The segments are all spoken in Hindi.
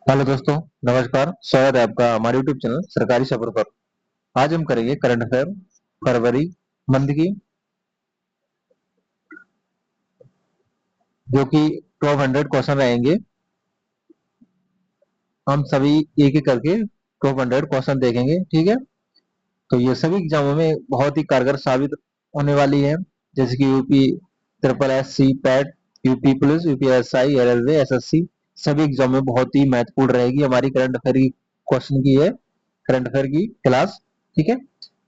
हेलो दोस्तों, नमस्कार। स्वागत है आपका हमारे यूट्यूब चैनल सरकारी सफर पर। आज हम करेंगे करंट अफेयर फरवरी मंथ की, जो कि 1200 क्वेश्चन रहेंगे। हम सभी एक एक करके 1200 क्वेश्चन देखेंगे, ठीक है। तो ये सभी एग्जामों में बहुत ही कारगर साबित होने वाली है, जैसे कि UP triple S C PET, UP police, UPSI, railway, SSC. सभी एग्जाम में बहुत ही महत्वपूर्ण रहेगी हमारी करंट अफेयर की क्वेश्चन की है, करंट अफेयर की क्लास, ठीक है।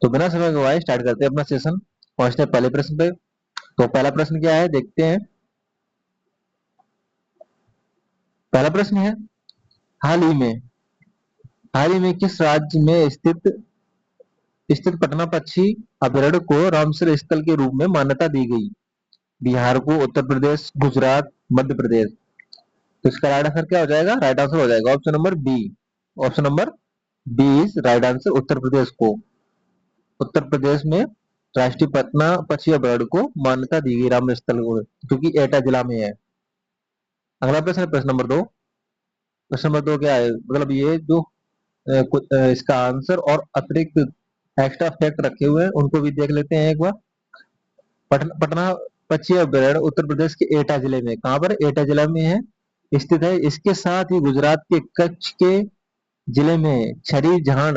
तो बिना समय गवाए स्टार्ट करते हैं अपना सेशन। पहुंचते हैं पहले प्रश्न पे। तो पहला प्रश्न क्या है, देखते हैं। पहला प्रश्न है, हाल ही में हाल ही में किस राज्य में स्थित स्थित पटना पक्षी अभयारण्य को रामसर स्थल के रूप में मान्यता दी गई? बिहार को, उत्तर प्रदेश, गुजरात, मध्य प्रदेश। तो इसका राइट आंसर क्या हो जाएगा? राइट आंसर हो जाएगा option number B. Option number B is right answer. Uttar Pradesh को, उत्तर प्रदेश में राष्ट्रीय पटना पक्षी अभयारण्य को मान्यता दी गई राम स्थल को, जो कि एटा जिला में है। अगला प्रश्न है प्रश्न नंबर दो। प्रश्न नंबर दो क्या है, मतलब ये जो इसका आंसर और अतिरिक्त एक्स्ट्रा फैक्ट रखे हुए हैं उनको भी देख लेते हैं एक बार। पटना पक्षी अभयारण्य उत्तर प्रदेश के एटा जिले में, कहाँ पर? एटा जिला में है, स्थित है। इसके साथ ही गुजरात के कच्छ के जिले में छरी जान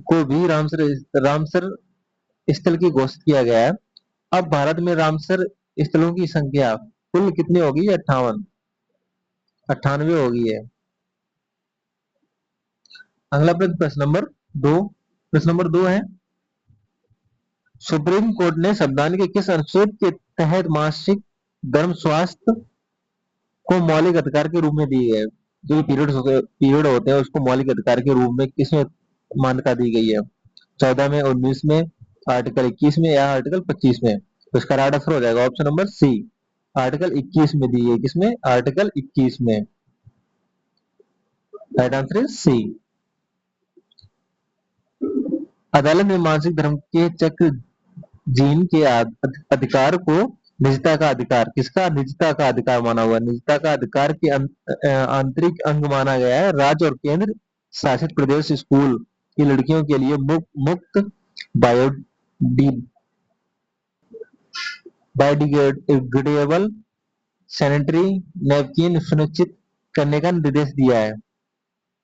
को भी रामसर स्थल की घोषित किया गया है। अब भारत में रामसर स्थलों की संख्या कुल कितनी होगी? 58, 98 होगी है। अगला प्रश्न, प्रश्न नंबर दो। प्रश्न नंबर दो है, सुप्रीम कोर्ट ने संविधान के किस अनुच्छेद के तहत मासिक धर्म स्वास्थ्य को मौलिक अधिकार के रूप में दी है? जो पीरियड होते हैं उसको मौलिक अधिकार के रूप में किसमें मान्यता दी गई है? 14 में, 19 में, आर्टिकल 21 में या आर्टिकल 25 में? तो इसका राइट आंसर हो जाएगा ऑप्शन नंबर सी, आर्टिकल 21 में दी है। किसमें? आर्टिकल 21 में। Right answer is C. अदालत ने मानसिक धर्म के चक्र जीन के अधिकार को निजता का अधिकार, किसका निजता का अधिकार माना हुआ है? निजता का अधिकार के आंतरिक अंग माना गया है। राज्य और केंद्र शासित प्रदेश स्कूल की लड़कियों के लिए मुक्त बायोडिग्रेडेबल सैनिटरी नैपकिन सुनिश्चित करने का निर्देश दिया है।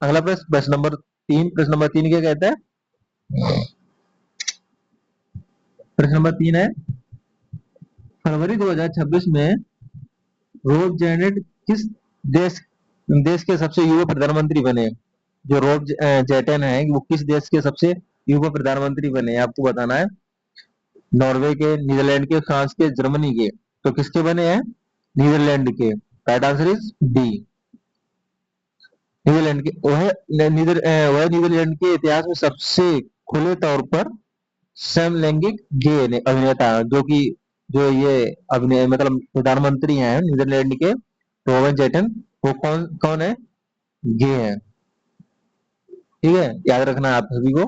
अगला प्रश्न, प्रश्न नंबर तीन। प्रश्न नंबर तीन क्या कहता है? प्रश्न नंबर तीन है, फरवरी 2026 में रोब जेनेट किस देश देश के सबसे युवा प्रधानमंत्री बने? जो रोब जेटन है वो किस देश के सबसे युवा प्रधानमंत्री बने, आपको बताना है। नॉर्वे के, नीदरलैंड के, फ्रांस के, जर्मनी के? तो किसके बने हैं? नीदरलैंड के। Right answer is D, Netherland के। वह नीदरलैंड के इतिहास में सबसे खुले तौर पर समलैंगिक गे अभिनेता, जो कि जो ये अभिनय मतलब प्रधानमंत्री हैं नीदरलैंड के, रोवन जेटन, वो कौन कौन है? गे हैं, ठीक है। याद रखना है आप सभी को।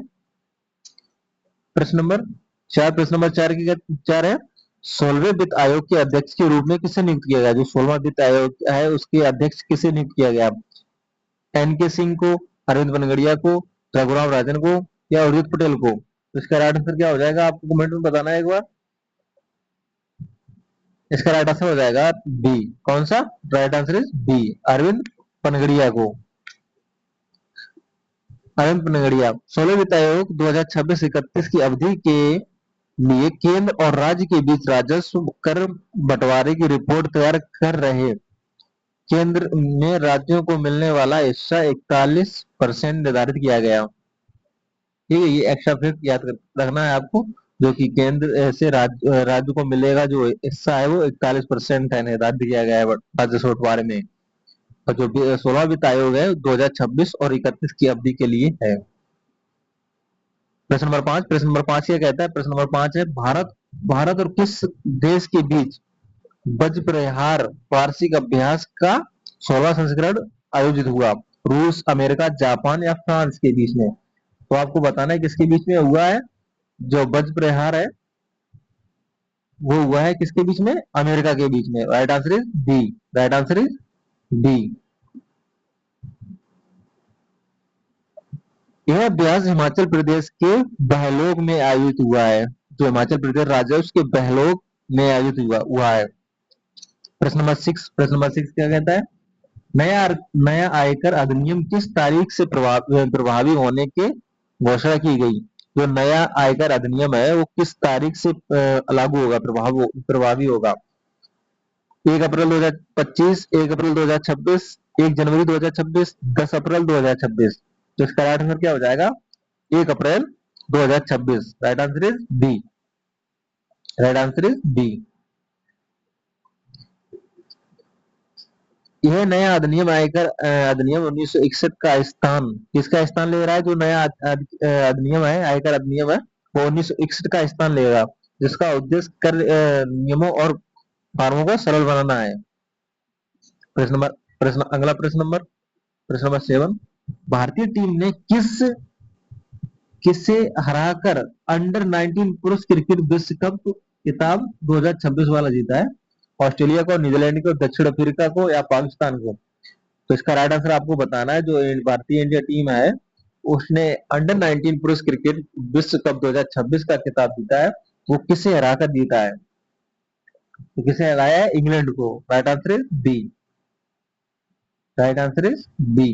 प्रश्न नंबर चार। प्रश्न नंबर चार की चार है, 16वें वित्त आयोग के अध्यक्ष के रूप में किसे नियुक्त किया गया? जो 16वां वित्त आयोग है उसके अध्यक्ष किसे नियुक्त किया गया? एन के सिंह को, अरविंद बनगड़िया को, रघुराम राजन को या उर्जित पटेल को? तो इसका राइट आंसर क्या हो जाएगा, आपको कमेंट में बताना है एक बार। इसका राइट आंसर हो जाएगा बी। कौन सा? Right answer is B, Arvind Panagariya को। अरविंद पनगड़िया 16 वित्त आयोग 2026-31 की अवधि के लिए केंद्र और राज्य के बीच राजस्व कर बंटवारे की रिपोर्ट तैयार कर रहे। केंद्र में राज्यों को मिलने वाला हिस्सा 41% निर्धारित किया गया। ठीक है, ये एक्स्ट्रा फैक्ट याद रखना है आपको। जो कि केंद्र से राज्य को मिलेगा जो हिस्सा है वो 41% है, निर्धारित किया गया है राजस्व बंटवारे में। और जो 16 वित्त आयोग है 2026 और 31 की अवधि के लिए है। प्रश्न नंबर पांच। प्रश्न नंबर पांच क्या कहता है? प्रश्न नंबर पांच है, भारत भारत और किस देश के बीच वज्र प्रहार वार्षिक अभ्यास का 16वां संस्करण आयोजित हुआ? रूस, अमेरिका, जापान या फ्रांस के बीच में? तो आपको बताना है किसके बीच में हुआ है। जो वज्र प्रहार है वो हुआ है किसके बीच में? अमेरिका के बीच में। Right answer is B, right answer is B. यह अभ्यास हिमाचल प्रदेश के बहलोग में आयोजित हुआ है। जो हिमाचल प्रदेश राज्य है उसके बहलोग में आयोजित हुआ है। प्रश्न नंबर 6 क्या कहता है? नया नया आयकर अधिनियम किस तारीख से प्रभावी होने के घोषणा की गई? जो नया आयकर अधिनियम है वो किस तारीख से लागू होगा, प्रभावी होगा? 1 अप्रैल 2025, 1 अप्रैल 2026, 1 जनवरी 2026, 10 अप्रैल 2026। तो इसका राइट आंसर क्या हो जाएगा? 1 अप्रैल 2026। Right answer is B. Right answer is B. यह नया अधिनियम आयकर अधिनियम 1961 का स्थान किसका स्थान ले रहा है? जो नया अधिनियम है, आयकर अधिनियम है, वो 1961 का स्थान लेगा, जिसका उद्देश्य कर नियमों और फॉर्मों को सरल बनाना है। प्रश्न नंबर प्रश्न अगला प्रश्न नंबर 7। भारतीय टीम ने किसे हराकर अंडर 19 पुरुष क्रिकेट विश्व कप खिताब 2026 वाला जीता है? ऑस्ट्रेलिया को, न्यूजीलैंड को, दक्षिण अफ्रीका को या पाकिस्तान को? तो इसका राइट आंसर आपको बताना है। जो भारतीय इंडिया टीम है उसने अंडर 19 पुरुष क्रिकेट विश्व कप 2026 का खिताब जीता है। वो किसे हराकर जीता है? तो किसे हराया है? इंग्लैंड को। Right answer is B. Right answer is B.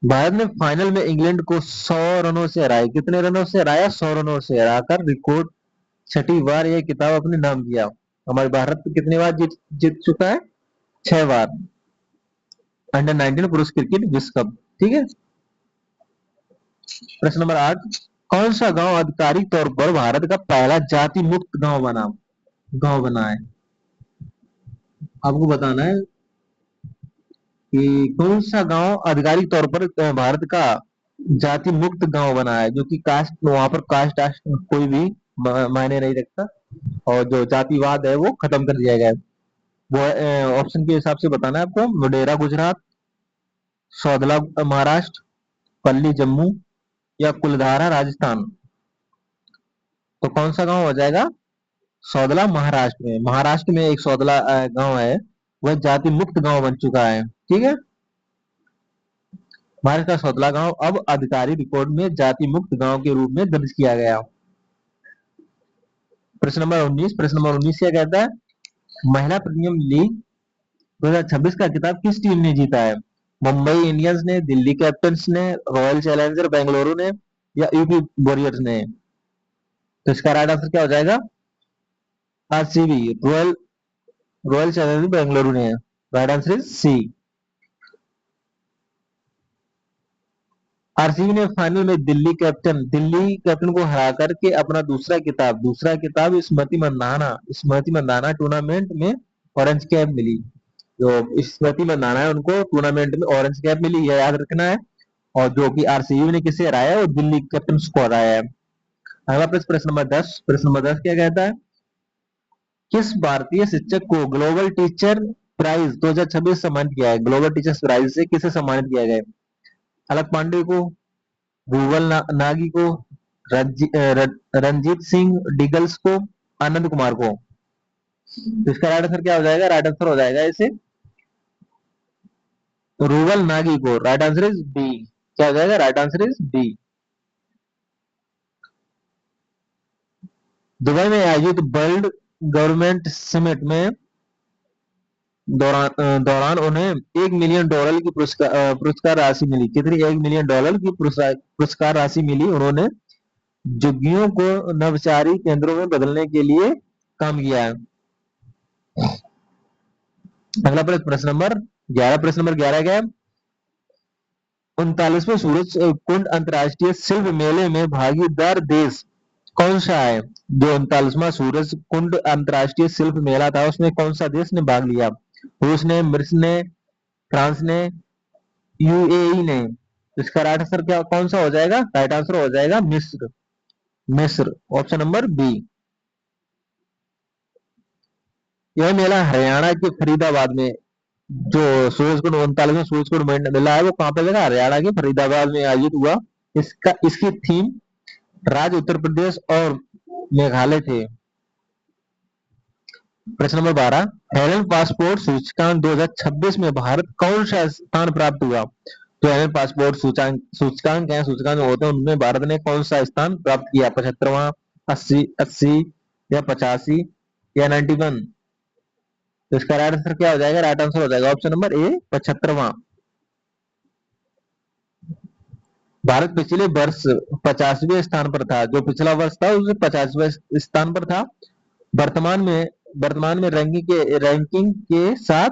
Bharat ने फाइनल में इंग्लैंड को 100 रनों से हराया। कितने रनों से हराया? 100 रनों से हराकर रिकॉर्ड 6ठी बार यह किताब अपने नाम किया। हमारे भारत कितनी बार जीत चुका है? 6 बार अंडर 19 पुरुष क्रिकेट विश्व कप। ठीक है। प्रश्न नंबर 8। कौन सा गांव आधिकारिक तौर पर भारत का पहला जाति मुक्त गांव बना है? आपको बताना है कि कौन सा गांव आधिकारिक तौर पर भारत का जाति मुक्त गांव बना है, जो कि कास्ट, वहां पर कास्ट कोई भी मायने नहीं रखता और जो जातिवाद है वो खत्म कर दिया गया है। वो ऑप्शन के हिसाब से बताना है आपको। मोडेरा गुजरात, सौदला महाराष्ट्र, पल्ली जम्मू या कुलधारा राजस्थान। तो कौन सा गांव हो जाएगा? सौदला महाराष्ट्र में एक सौदला गांव है, वह जाति मुक्त गांव बन चुका है। ठीक है। भारत का सौदला गांव अब आधिकारिक रिकॉर्ड में जाति मुक्त गांव के रूप में दर्ज किया गया। प्रश्न नंबर 19 क्या कहता है? महिला प्रीमियर लीग 2026 का खिताब किस टीम ने जीता है? मुंबई इंडियंस ने, दिल्ली कैपिटल्स ने, रॉयल चैलेंजर बेंगलुरु ने या यूपी वॉरियर्स ने? तो इसका राइट आंसर क्या हो जाएगा? आरसीबी, रॉयल चैलेंजर बेंगलुरु ने। Right answer is C. RCB ने फाइनल में दिल्ली कैप्टन को हरा करके अपना दूसरा किताब स्मृति मंदाना टूर्नामेंट में ऑरेंज कैप मिली। जो स्मृति मंदाना है उनको टूर्नामेंट में ऑरेंज कैप मिली, यह याद रखना है। और जो कि आरसीबी ने किसे हराया है? वो दिल्ली कैपिटल्स को हराया है। अगला प्रश्न नंबर 10 क्या कहता है? किस भारतीय शिक्षक को ग्लोबल टीचर प्राइज 2026 सम्मानित किया है? ग्लोबल टीचर्स प्राइज से किसे सम्मानित किया गया है? अलक पांडे को, भूवल नागी को, रंजीत सिंह डिगल्स को, आनंद कुमार को? तो इसका राइट आंसर क्या हो जाएगा? राइट आंसर हो जाएगा इसे रूवल नागी को। Right answer is B. क्या हो जाएगा? Right answer is B. Dubai में आयोजित वर्ल्ड गवर्नमेंट समिट में दौरान उन्हें $1 मिलियन की पुरस्कार राशि मिली। कितनी? $1 मिलियन की पुरस्कार राशि मिली। उन्होंने झुग्गियों को नवचारी केंद्रों में बदलने के लिए काम किया है। अगला प्रश्न नंबर 11 क्या है? 39वें सूरज कुंड अंतर्राष्ट्रीय शिल्प मेले में भागीदार देश कौन सा है? जो 39वां सूरज कुंड अंतर्राष्ट्रीय शिल्प मेला था उसमें कौन सा देश ने भाग लिया? रूस ने, मिस्र ने, फ्रांस ने, यूएई ने? इसका राइट आंसर क्या कौन सा हो जाएगा? राइट आंसर हो जाएगा मिस्र। Option number B. यह मेला हरियाणा के फरीदाबाद में, जो सूरज कुंड 39वां सूरज कुंड मेला है वो कहां पर लगा? हरियाणा के फरीदाबाद में आयोजित हुआ। इसकी थीम राज्य उत्तर प्रदेश और मेघालय थे। प्रश्न नंबर 12, हेलन पासपोर्ट सूचकांक 2026 में भारत कौन सा स्थान प्राप्त हुआ? तो हेलन पासपोर्ट सूचकांक है, सूचकांक होते हैं, उनमें भारत ने कौन सा स्थान प्राप्त किया? 75वां, 80 या 85 या 91? तो इसका राइट आंसर क्या हो जाएगा? राइट आंसर हो जाएगा ऑप्शन नंबर ए, 75वां। भारत पिछले वर्ष 50वें स्थान पर था। जो पिछला वर्ष था उसमें 50वें स्थान पर था। वर्तमान में रैंकिंग के साथ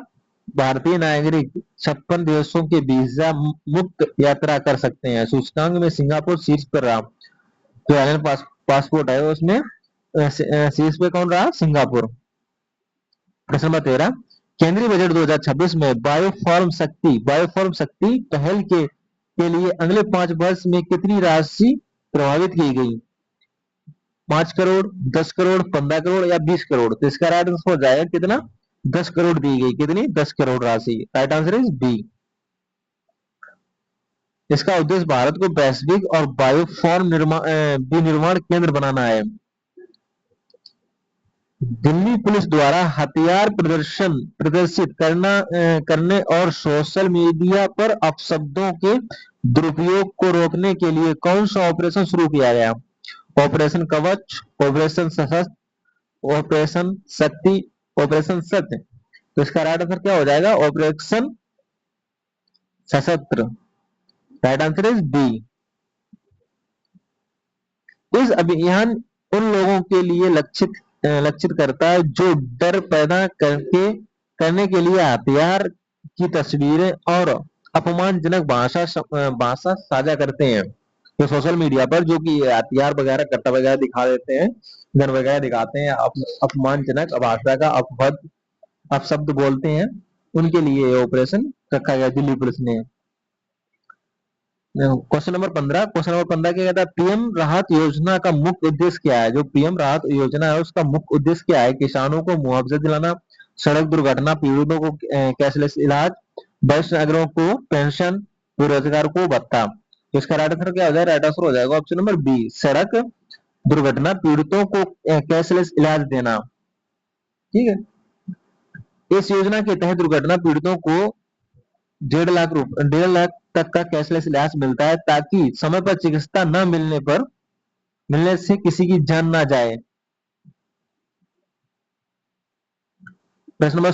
भारतीय नागरिक 56 देशों के वीजा मुक्त यात्रा कर सकते हैं। सूचकांक में सिंगापुर शीर्ष पर रहा। जो एलन पासपोर्ट है उसमें शीर्ष पे कौन रहा? सिंगापुर। प्रश्न नंबर 13, केंद्रीय बजट 2026 में बायोफॉर्म शक्ति पहल के लिए अगले 5 वर्ष में कितनी राशि प्रभावित की गई? 5 करोड़, 10 करोड़, 15 करोड़ या 20 करोड़? तो इसका राइट आंसर हो जाएगा कितना? 10 करोड़ दी गई। कितनी? 10 करोड़ राशि। Right answer is B. इसका उद्देश्य भारत को वैश्विक और बायोफॉर्म विनिर्माण केंद्र बनाना है। दिल्ली पुलिस द्वारा हथियार प्रदर्शित करने और सोशल मीडिया पर अपशब्दों के दुरुपयोग को रोकने के लिए कौन सा ऑपरेशन शुरू किया गया? ऑपरेशन कवच, ऑपरेशन सशस्त्र, ऑपरेशन शक्ति, ऑपरेशन सत्य? तो इसका राइट आंसर क्या हो जाएगा? ऑपरेशन सशस्त्र। Right answer is B. इस अभियान उन लोगों के लिए लक्षित करता है जो डर पैदा करने के लिए हथियार की तस्वीरें और अपमानजनक भाषा साझा करते हैं। तो सोशल मीडिया पर जो कि हथियार वगैरह, कट्टा वगैरह दिखा देते हैं, गन वगैरह दिखाते हैं, अपमानजनक भाषा का अपशब्द बोलते हैं, उनके लिए ऑपरेशन रखा गया दिल्ली पुलिस ने। क्वेश्चन नंबर 15 क्या कहता है? पीएम राहत योजना का मुख्य उद्देश्य क्या है? जो पीएम राहत योजना है उसका मुख्य उद्देश्य क्या है? किसानों को मुआवजा दिलाना, सड़क दुर्घटना पीड़ितों को कैशलेस इलाज, वरिष्ठ नागरिकों को पेंशन, बेरोजगार को भत्ता। तो इसका राइट आंसर क्या हो जाएगा? राइट आंसर हो जाएगा ऑप्शन नंबर बी, सड़क दुर्घटना पीड़ितों को कैशलेस इलाज देना। ठीक है। इस योजना के तहत दुर्घटना पीड़ितों को 1.5 लाख तक का कैशलेस इलाज मिलता है, ताकि समय पर चिकित्सा न मिलने से किसी की जान ना जाए। प्रश्न नंबर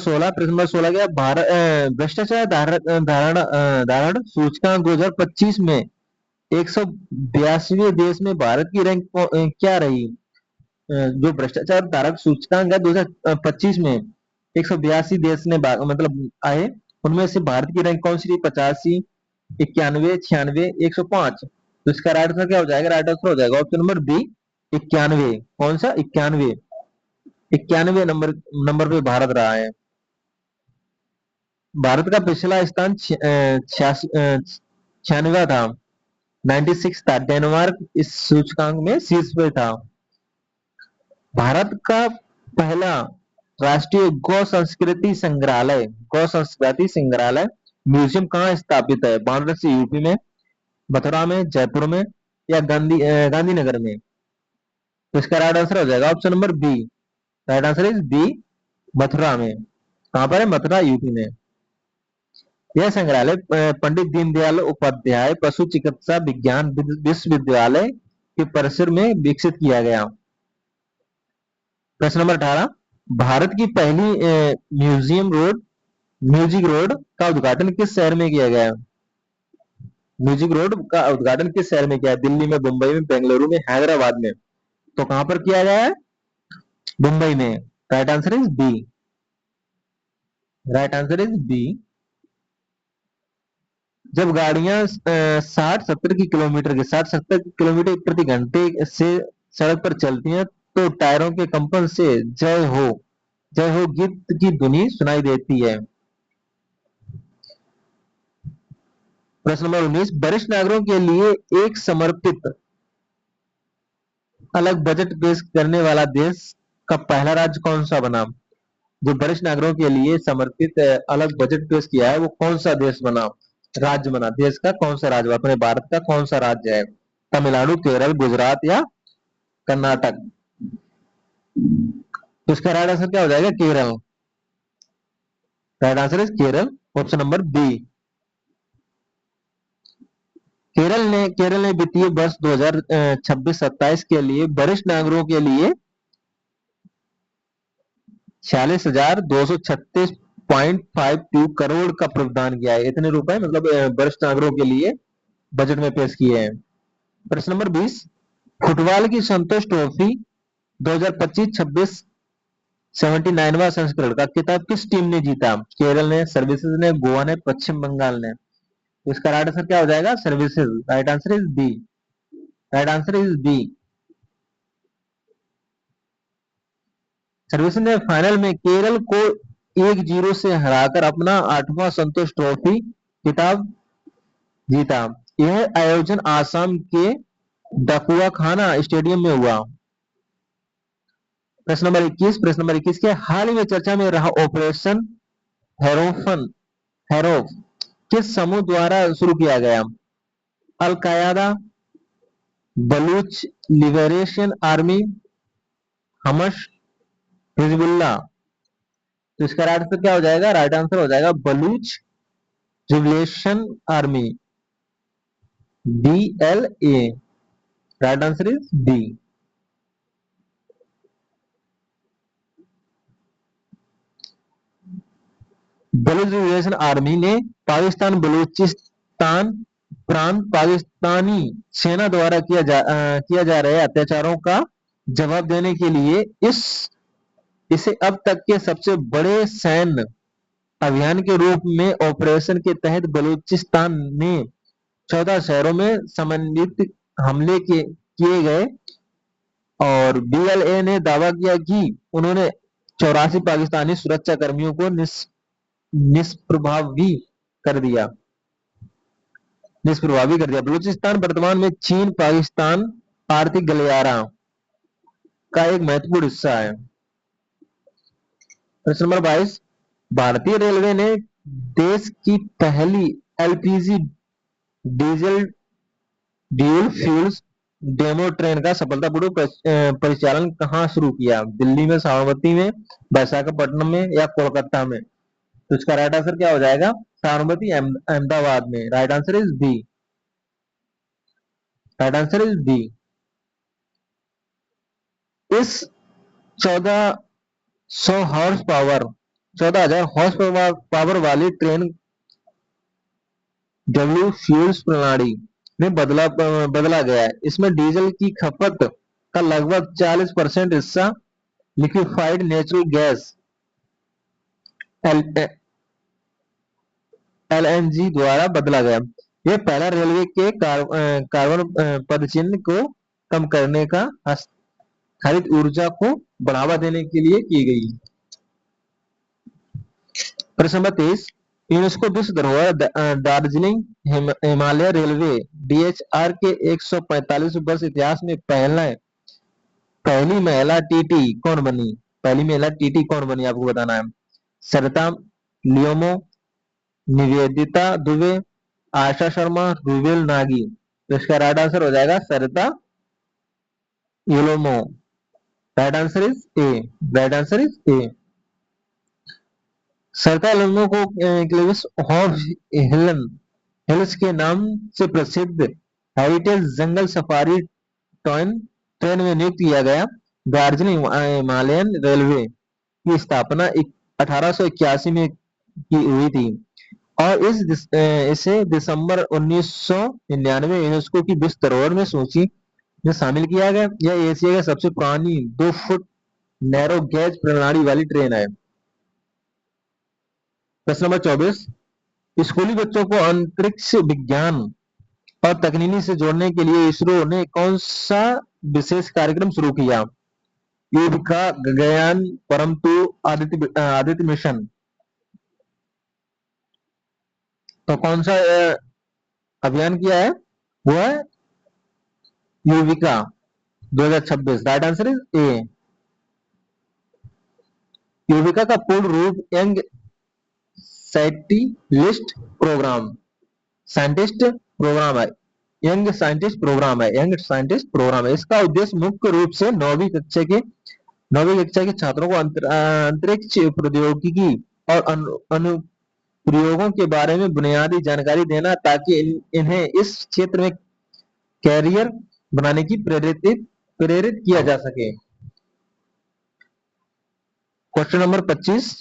16 क्या? भारत भ्रष्टाचार धारण सूचकांक 2025 में 182वें देश में भारत की रैंक क्या रही? जो भ्रष्टाचार धारक सूचकांक है 2025 में 182 देश ने मतलब आए, उनमें से भारत की रैंक कौन सी रही? 85, 91, 96, 105? तो इसका राइट आंसर क्या हो जाएगा? राइट आंसर हो जाएगा ऑप्शन नंबर बी, 91। कौन सा? 91 नंबर पे भारत रहा है। भारत का पिछला स्थान 96वां था, 96 था। डेनमार्क इस सूचकांक में शीर्ष पे था। भारत का पहला राष्ट्रीय गौ संस्कृति संग्रहालय म्यूजियम कहाँ स्थापित है? वाराणसी यूपी में, मथुरा में, जयपुर में या गांधीनगर में? तो इसका राइट आंसर हो जाएगा option number B. Right answer is B, Mathura में। कहां पर है? मथुरा यूपी में। यह संग्रहालय पंडित दीनदयाल उपाध्याय पशु चिकित्सा विज्ञान विश्वविद्यालय के परिसर में विकसित किया गया। प्रश्न नंबर 18, भारत की पहली म्यूजिक रोड का उद्घाटन किस शहर में किया गया? म्यूजिक रोड का उद्घाटन किस शहर में किया है? दिल्ली में, मुंबई में, बेंगलुरु में, हैदराबाद में? तो कहां पर किया गया है? मुंबई में। Right answer is B. Right answer is B. जब गाड़ियां 60-70 किलोमीटर प्रति घंटे से सड़क पर चलती हैं तो टायरों के कंपन से जय हो गीत की ध्वनि सुनाई देती है। प्रश्न नंबर 19, वरिष्ठ नागरिकों के लिए एक समर्पित अलग बजट पेश करने वाला देश का पहला राज्य कौन सा बना? जो वरिष्ठ नागरिकों के लिए समर्पित अलग बजट पेश किया है वो कौन सा देश बना, राज्य बना? देश का कौन सा राज्य? अपने भारत का कौन सा राज्य है? तमिलनाडु, केरल, गुजरात या कर्नाटक? तो इसका राइट आंसर क्या हो जाएगा? Kerala. Right answer is Kerala, option number B. Kerala ने वित्तीय वर्ष 2026-27 के लिए वरिष्ठ नागरिकों के लिए 46,236.52 करोड़ का प्रावधान किया है। इतने रुपए मतलब वरिष्ठ नागरिकों के लिए बजट में पेश किए हैं। प्रश्न नंबर 20, फुटबॉल की संतोष ट्रॉफी 2025-26 79वां संस्करण का खिताब किस टीम ने जीता? केरल ने, सर्विसेज ने, गोवा ने, पश्चिम बंगाल ने। तो इसका राइट आंसर क्या हो जाएगा? Services. Right answer is B. Right answer is B. Services ने फाइनल में केरल को 1-0 से हराकर अपना 8वां संतोष ट्रॉफी खिताब जीता। यह आयोजन आसाम के डकुआखाना स्टेडियम में हुआ। प्रश्न नंबर 21 के हाल ही में चर्चा में रहा ऑपरेशन हेरोफ किस समूह द्वारा शुरू किया गया? अल कायदा, बलूच लिबरेशन आर्मी, हमश, हिजबुल्लाह। तो इसका राइट आंसर क्या हो जाएगा? राइट आंसर हो जाएगा Baloch liberation army, BLA। Right answer is D. Baloch liberation army ने पाकिस्तान बलूचिस्तान प्रांत पाकिस्तानी सेना द्वारा किया जा रहे अत्याचारों का जवाब देने के लिए इसे अब तक के सबसे बड़े सैन्य अभियान के रूप में ऑपरेशन के तहत बलूचिस्तान में 14 शहरों में समन्वित हमले किए गए और BLA ने दावा किया कि उन्होंने 84 पाकिस्तानी सुरक्षा कर्मियों को निष्प्रभावी कर दिया। बलूचिस्तान वर्तमान में चीन पाकिस्तान आर्थिक गलियारा का एक महत्वपूर्ण हिस्सा है। प्रश्न नंबर 22, भारतीय रेलवे ने देश की पहली LPG diesel dual fuels demo train का सफलतापूर्वक परिचालन कहां शुरू किया? दिल्ली में, साबरमती में, विशाखापट्टनम में या कोलकाता में? तो इसका राइट आंसर क्या हो जाएगा? साबरमती, अहमदाबाद में। Right answer is B. Right answer is B. इस 1400 हॉर्स पावर 14,000 हॉर्स पावर वाली ट्रेन डब्ल्यू फ्यूल्स प्रणाली में बदला गया है। इसमें डीजल की खपत का लगभग 40% हिस्सा लिक्विफाइड नेचुरल गैस LNG द्वारा बदला गया। यह पहला रेलवे के कार्बन पदचिह्न को कम करने का हरित ऊर्जा को बढ़ावा देने के लिए की गई। प्रश्न नंबर 23, यूनेस्को विश्व धरोहर दार्जिलिंग हिमालय रेलवे DHR के 145 वर्ष इतिहास में पहली महिला TT कौन बनी? पहली महिला TT कौन बनी आपको बताना है। सरिता लियोमो, निवेदिता दुबे, आशा शर्मा, रूबेल नागी। तो इसका राइट आंसर हो जाएगा Sarita Liomo. Right answer is A. Right answer is A. Sarita Liomo को क्लेविस हॉर्स हिल्स के नाम से प्रसिद्ध हेरिटेज जंगल सफारी ट्रेन में नियुक्त किया गया। दार्जिलिंग हिमालयन रेलवे की स्थापना 1881 में की हुई थी और इसे दिसंबर 1999 यूनेस्को की विश्व धरोहर में सूची में शामिल किया गया। यह एशिया की सबसे पुरानी 2 फुट नैरो गेज प्रणाली वाली ट्रेन है। प्रश्न नंबर 24, स्कूली बच्चों को अंतरिक्ष विज्ञान और तकनीकी से जोड़ने के लिए इसरो ने कौन सा विशेष कार्यक्रम शुरू किया? युविका, गगनयान, परंतु आदित्य मिशन। तो कौन सा अभियान किया है? वो है युविका 2026। राइट आंसर इज ए। युविका का पूर्ण रूप यंग साइंटिस्ट प्रोग्राम है। यंग साइंटिस्ट प्रोग्राम है। इसका उद्देश्य मुख्य रूप से 9वीं कक्षा के नौवीं कक्षा के छात्रों को अंतरिक्ष प्रौद्योगिकी और अनुप्रयोगों के बारे में बुनियादी जानकारी देना, ताकि इन्हें इस क्षेत्र में कैरियर बनाने की प्रेरित किया जा सके। क्वेश्चन नंबर 25,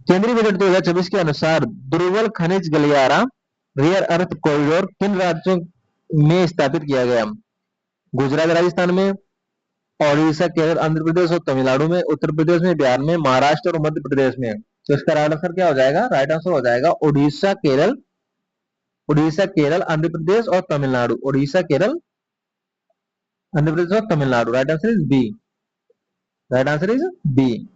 केंद्रीय बजट 2026 के अनुसार दुर्बल खनिज गलियारा रेयर अर्थ कॉरिडोर किन राज्यों में स्थापित किया गया? गुजरात राजस्थान में, ओडिशा केरल आंध्र प्रदेश और तमिलनाडु में, उत्तर प्रदेश में, बिहार में, महाराष्ट्र और मध्य प्रदेश में। तो इसका राइट आंसर क्या हो जाएगा? राइट आंसर हो जाएगा उड़ीसा केरल आंध्र प्रदेश और तमिलनाडु। उड़ीसा केरल आंध्र प्रदेश और Tamil Nadu. Right answer is B. Right answer is B.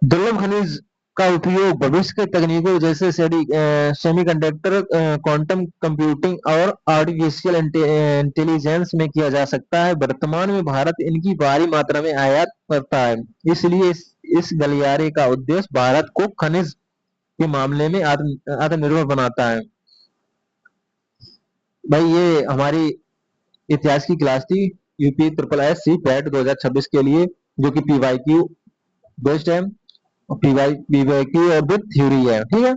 दुर्लभ खनिज का उपयोग भविष्य के तकनीकों जैसे सेमीकंडक्टर, क्वांटम कंप्यूटिंग और आर्टिफिशियल इंटेलिजेंस में किया जा सकता है। वर्तमान में भारत इनकी भारी मात्रा में आयात करता है, इसलिए इस गलियारे का उद्देश्य भारत को खनिज के मामले में आत्मनिर्भर बनाता है। भाई ये हमारी इतिहास की क्लास थी UP triple S C PET 2026 के लिए, जो कि पीवाईक्यू बेस्ड है, पीवाईक्यू और विद थ्योरी है। ठीक है,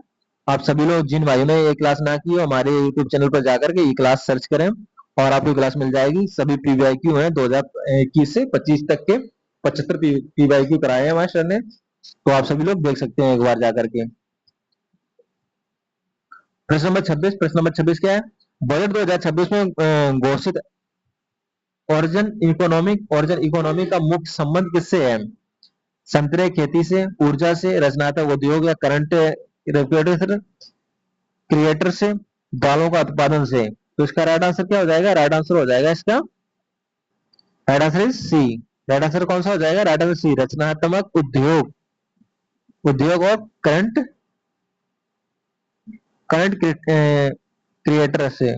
आप सभी लोग जिन भाइयों ने ये क्लास ना की हो, हमारे यूट्यूब चैनल पर जाकर के ये क्लास सर्च करें और आपको क्लास मिल जाएगी। सभी पीवाईक्यू हैं 2021 से 25 तक के 75 पीवाईक्यू कराए हैं मास्टर ने, तो आप सभी लोग देख सकते हैं एक बार जाकर के। प्रश्न नंबर 26, प्रश्न नंबर 26 क्या है? बजट 2026 में घोषित ओरिजिन इकोनॉमी का मुख्य संबंध किससे है? संतरे खेती से, ऊर्जा से, रचनात्मक उद्योग या करंट क्रिएटर से, दालों का उत्पादन से। तो इसका राइट आंसर क्या हो जाएगा? राइट आंसर हो जाएगा इसका right answer is C. Right answer कौन सा हो जाएगा? राइट आंसर सी, रचनात्मक उद्योग और करंट क्रिएटर से।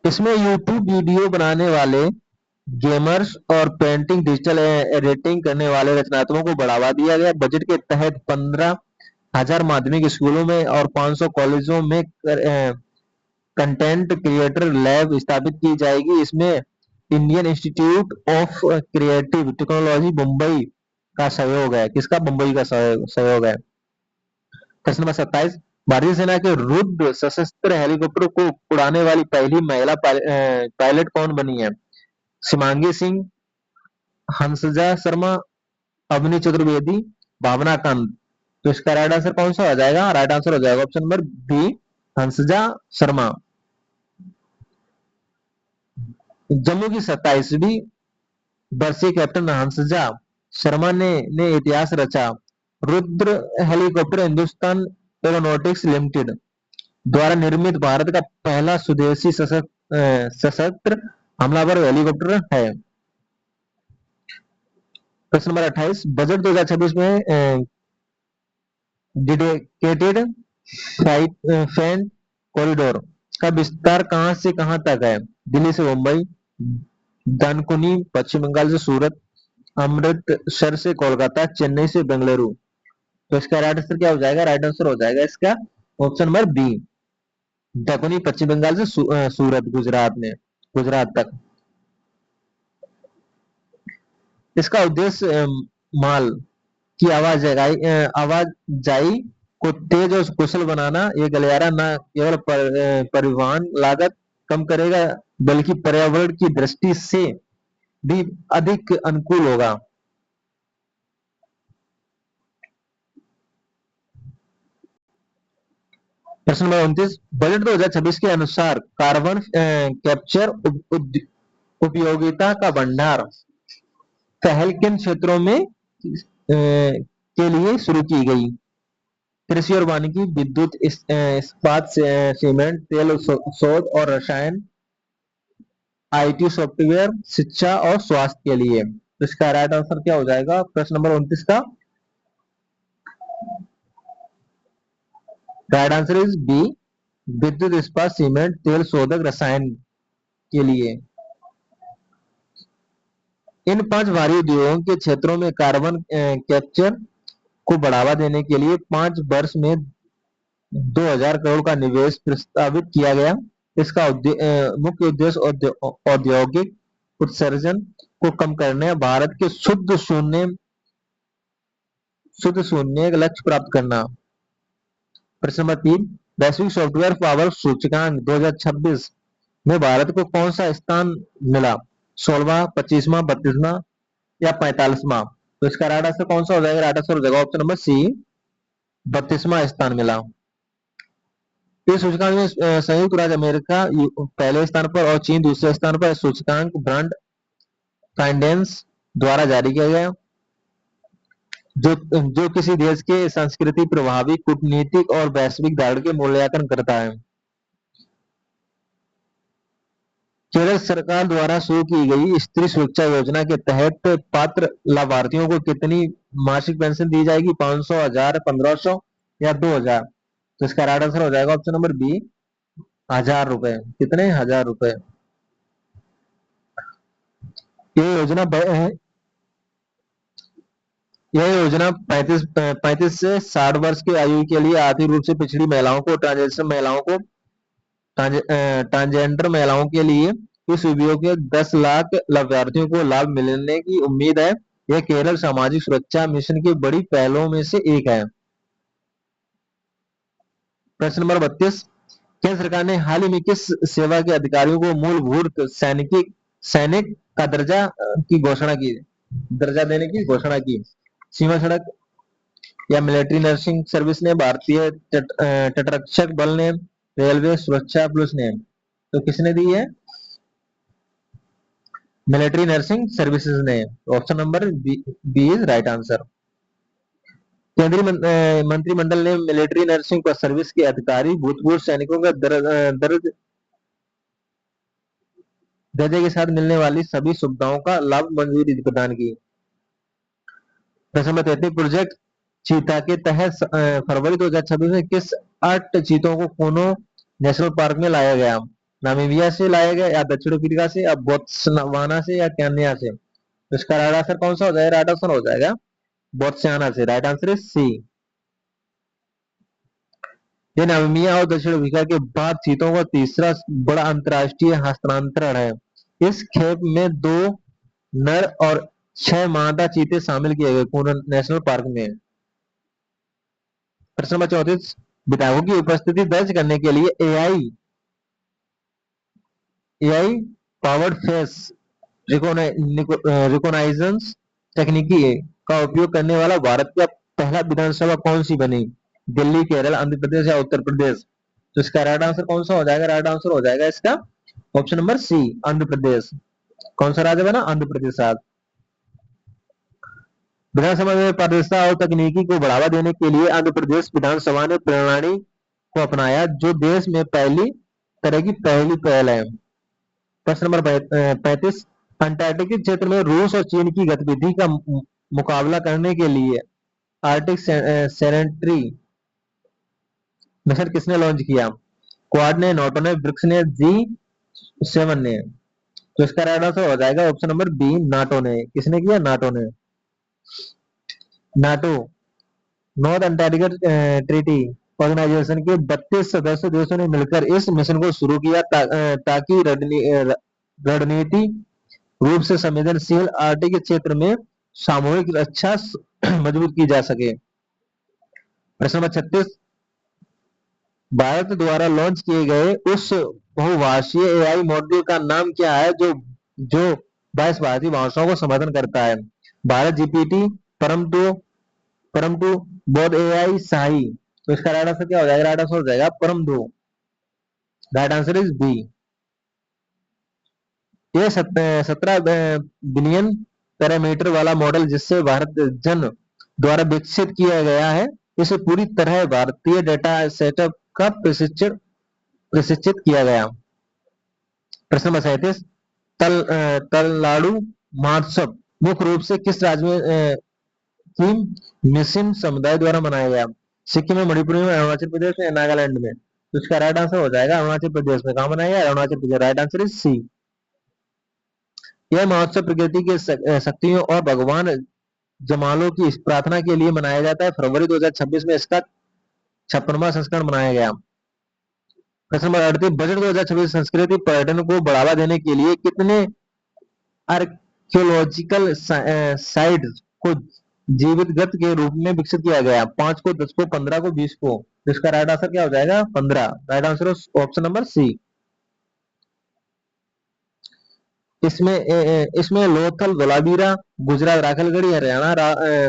इसमें यूट्यूब वीडियो बनाने वाले, गेमर्स और पेंटिंग, डिजिटल एडिटिंग करने वाले रचनात्मकों को बढ़ावा दिया गया। बजट के तहत 15,000 माध्यमिक स्कूलों में और 500 कॉलेजों में कंटेंट क्रिएटर लैब स्थापित की जाएगी। इसमें Indian institute of creative technology Mumbai का सहयोग है। किसका? मुंबई का सहयोग है। प्रश्न नंबर 27, भारतीय सेना के रुद्र सशस्त्र हेलीकॉप्टर को उड़ाने वाली पहली महिला पायलट कौन बनी है? शिमांगी सिंह, हंसजा शर्मा, अवनी चतुर्वेदी, भावना कांत। तो इसका राइट आंसर कौन सा हो जाएगा? राइट आंसर हो जाएगा option number B, Hansja Sharma. Jammu की 27वीं वर्षीय कैप्टन हंसजा शर्मा ने इतिहास रचा। Rudra helicopter Hindustan aeronautics limited द्वारा निर्मित भारत का पहला स्वदेशी सशस्त्र हमलावर हेलीकॉप्टर है। प्रश्न नंबर 28, बजट 2026 में डेडिकेटेड फैन कॉरिडोर का विस्तार कहां से कहां तक है? दिल्ली से मुंबई, दानकुनी पश्चिम बंगाल से सूरत, अमृतसर से कोलकाता, चेन्नई से बेंगलुरु। तो इसका राइट आंसर क्या हो जाएगा? राइट आंसर हो जाएगा इसका ऑप्शन नंबर बी, दानकुनी पश्चिम बंगाल से सूरत गुजरात तक। इसका उद्देश्य माल की आवाजाही को तेज और कुशल बनाना। ये गलियारा न केवल परिवहन लागत कम करेगा, बल्कि पर्यावरण की दृष्टि से भी अधिक अनुकूल होगा। प्रश्न नंबर 29, बजट 2026 के अनुसार कार्बन कैप्चर उपयोगिता का भंडार पहल किन क्षेत्रों में के लिए शुरू की गई? कृषि और वानिकी, विद्युत, इस्पात, सीमेंट, तेल शोध और रसायन, आईटी सॉफ्टवेयर, शिक्षा और स्वास्थ्य के लिए। तो इसका राइट आंसर क्या हो जाएगा प्रश्न नंबर 29 का? राइट आंसर इज बी, विद्युत, इस्पात, सीमेंट, तेल शोधक, रसायन के लिए। इन 5 भारी उद्योगों के क्षेत्रों में कार्बन कैप्चर को बढ़ावा देने के लिए 5 वर्ष में 2000 करोड़ का निवेश प्रस्तावित किया गया। इसका मुख्य उद्देश्य औद्योगिक उत्सर्जन को कम करने, भारत के शुद्ध शून्य का लक्ष्य प्राप्त करना। प्रश्न नंबर 3, वैश्विक सॉफ्टवेयर पावर सूचकांक 2026 में भारत को कौन सा स्थान मिला? 16वां, 25वां, 32वां या 45वां? तो इसका राइट आंसर कौन सा हो जाएगा? राइट आंसर हो जाएगा ऑप्शन नंबर सी, 32वां स्थान मिला। इस सूचकांक में संयुक्त राज्य अमेरिका पहले स्थान पर और चीन दूसरे स्थान पर। सूचकांक ब्रांड फाइनेंस द्वारा जारी किया गया, जो जो किसी देश के संस्कृति, प्रभावी कूटनीतिक और वैश्विक धारणा के मूल्यांकन करता है। केरल सरकार द्वारा शुरू की गई स्त्री सुरक्षा योजना के तहत पात्र लाभार्थियों को कितनी मासिक पेंशन दी जाएगी? 500, 1000, 1500 या 2000? तो इसका राइट आंसर हो जाएगा ऑप्शन नंबर बी, 1000 रुपए। कितने? 1000 रुपए। ये योजना यह योजना 35 से 60 वर्ष की आयु के लिए आर्थिक रूप से पिछड़ी महिलाओं को, ट्रांसजेंडर महिलाओं के लिए इस उपयोग के 10 लाख लाभार्थियों को लाभ मिलने की उम्मीद है। यह केरल सामाजिक सुरक्षा मिशन की बड़ी पहलों में से एक है। प्रश्न नंबर 32, केंद्र सरकार ने हाल ही में किस सेवा के अधिकारियों को मूलभूत सैनिक का दर्जा देने की घोषणा की? सीमा सड़क या मिलिट्री नर्सिंग सर्विस ने, भारतीय तटरक्षक बल ने, रेलवे सुरक्षा पुलिस ने? तो किसने दी है? मिलिट्री नर्सिंग सर्विसेज ने। Option number B is right answer. केंद्रीय मंत्रिमंडल ने मिलिट्री नर्सिंग पर सर्विस के अधिकारी भूतपूर्व सैनिकों का दर्जे के साथ मिलने वाली सभी सुविधाओं का लाभ मंजूरी प्रदान की। प्रश्न नंबर 33, प्रोजेक्ट चीता के तहत फरवरी 2026 में किस 8 चीतों को कोनो नेशनल पार्क में लाया गया? नामीबिया से लाया गया या दक्षिण अफ्रीका से या बोत्सवाना से या केन्या से? तो इसका राइट आंसर कौन सा हो जाएगा? राइट आंसर हो जाएगा बोत्सवाना से। Right answer is C. ये नामीबिया और दक्षिण अफ्रीका के बाद चीतों का तीसरा बड़ा अंतरराष्ट्रीय हस्तांतरण है। इस खेप में 2 नर और 6 मादा चीते शामिल किए गए पूर्ण नेशनल पार्क में। प्रश्न नंबर 34, विधायकों की उपस्थिति दर्ज करने के लिए एआई पावर्ड फेस रिकॉग्निशंस तकनीक का उपयोग करने वाला भारत का पहला विधानसभा कौन सी बनी? दिल्ली, केरल, आंध्र प्रदेश या उत्तर प्रदेश? तो इसका राइट आंसर कौन सा हो जाएगा? राइट आंसर हो जाएगा इसका ऑप्शन नंबर सी, आंध्र प्रदेश। कौन सा राज्य बना? आंध्र प्रदेश। विधानसभा में पारदर्शिता और तकनीकी को बढ़ावा देने के लिए आंध्र प्रदेश विधानसभा ने प्रणाली को अपनाया, जो देश में पहली तरह की पहली पहल है। प्रश्न नंबर 35, अंटार्कटिक क्षेत्र में रूस और चीन की गतिविधि का मुकाबला करने के लिए आर्टिक सेरेंट्री मिशन किसने लॉन्च किया? क्वाड ने, नाटो ने, ब्रिक्स ने, G7 ने? तो इसका राइट आंसर हो जाएगा ऑप्शन नंबर बी, नाटो ने। किसने किया? नाटो ने। NATO North Antarctic Treaty Organisation के 32 सदस्य देशों ने मिलकर इस मिशन को शुरू किया ताकि रणनीति रूप से संवेदनशील आर्कटिक क्षेत्र में सामूहिक रक्षा मजबूत की जा सके। प्रश्न नंबर 36, भारत द्वारा लॉन्च किए गए उस बहुभाषीय एआई मॉड्यूल का नाम क्या है जो 22 भारतीय भाषाओं को समर्थन करता है? भारत जीपीटी, परम 2, बोध एआई, शाही? तो इसका राइट आंसर क्या हो जाएगा? राइट आंसर हो जाएगा Param 2। Right answer is B. ये 17 बिलियन पैरामीटर वाला मॉडल जिससे भारत जन द्वारा विकसित किया गया है, इसे पूरी तरह भारतीय डेटा सेटअप का प्रशिक्षित किया गया। प्रश्न नंबर 37, तमिलनाडु महोत्सव मुख्य रूप से किस राज्य में की मिसिन समुदाय द्वारा मनाया गया? सिक्किम में, मणिपुर में, अरुणाचल प्रदेश में, नागालैंड में? तो इसका राइट आंसर हो जाएगा अरुणाचल प्रदेश में। कहां मनाया गया? Arunachal Pradesh. Right answer is C. यह महोत्सव प्रकृति के शक्तियों और भगवान जमालों की प्रार्थना के लिए मनाया जाता है। फरवरी 2026 में इसका 56वां संस्करण बनाया गया। प्रश्न नंबर 38, बजट 2026 संस्कृति पर्यटन को बढ़ावा देने के लिए कितने आर्कियोलॉजिकल साइट को जीवितगत के रूप में विकसित किया गया? 5 को, 10 को, 15 को, 20 को। इसका राइट आंसर क्या हो जाएगा? 15। Right answer option number C. इसमें लोथल, धोलावीरा, गुजरात, राखलगढ़ी, हरियाणा,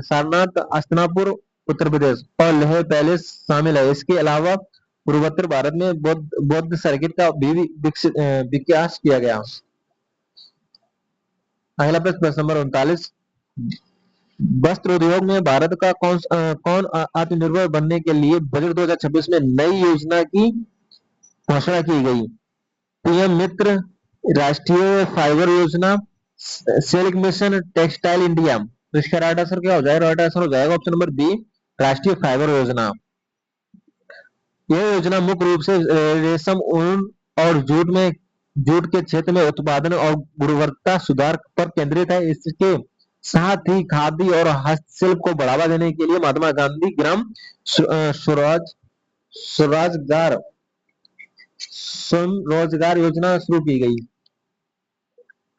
सारनाथ, हस्तिनापुर, उत्तर प्रदेश और लेह पैलेस शामिल है। इसके अलावा पूर्वोत्तर भारत में बौद्ध सर्किट का भी विकास किया गया। अगला प्रश्न, प्रश्न नंबर 39, वस्त्र उद्योग में भारत का कौन आत्मनिर्भर बनने के लिए बजट 2026 में नई योजना की घोषणा की गई? पीएम मित्र, राष्ट्रीय फाइबर योजना, सिल्क मिशन, टेक्सटाइल इंडिया। तो इसका राइट आंसर क्या हो जाएगा? राइट आंसर हो जाएगा ऑप्शन नंबर बी, राष्ट्रीय फाइबर योजना। यह योजना मुख्य रूप से रेशम, ऊन और जूट के क्षेत्र में उत्पादन और गुणवत्ता सुधार पर केंद्रित है। इसके साथ ही खादी और हस्तशिल्प को बढ़ावा देने के लिए महात्मा गांधी ग्राम स्वराज स्वरोजगार स्वरोजगार योजना शुरू की गई।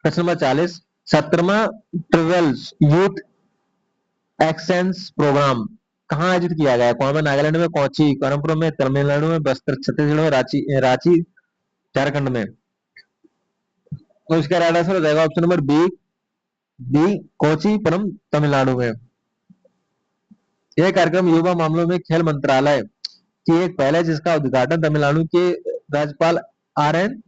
प्रश्न नंबर 40, 17वां ट्रेवल्स यूथ एक्सचेंज प्रोग्राम कहाँ आयोजित किया गया? कौन में? नागालैंड में, कोची, कानपुर में, तमिलनाडु में, बस्तर छत्तीसगढ़ में, रांची झारखंड में। तो इसका राइट आंसर हो जाएगा ऑप्शन नंबर बी, कोची परम तमिलनाडु में। यह कार्यक्रम युवा मामलों में खेल मंत्रालय की एक पहल है जिसका उद्घाटन तमिलनाडु के राज्यपाल आर.एन.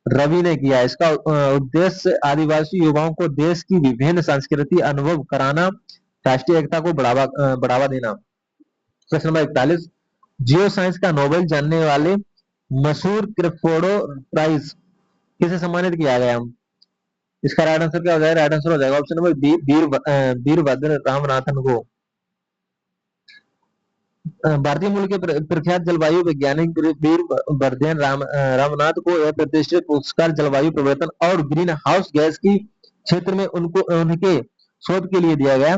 रवि ने किया। इसका उद्देश्य आदिवासी युवाओं को देश की विभिन्न संस्कृति अनुभव कराना, राष्ट्रीय एकता को बढ़ावा देना। प्रश्न नंबर 41, जियो साइंस का नोबेल जानने वाले मशहूर क्रिफ्टोडो प्राइज किसे सम्मानित किया गया? इसका राइट आंसर क्या हो जाएगा? राइट आंसर हो जाएगा option number B, Veerabhadra Ramanathan को। भारतीय मूल के प्रख्यात जलवायु वैज्ञानिक वीरभद्र रामनाथ को यह प्रतिष्ठित पुरस्कार जलवायु परिवर्तन और ग्रीन हाउस गैस की क्षेत्र में उनके शोध के लिए दिया गया।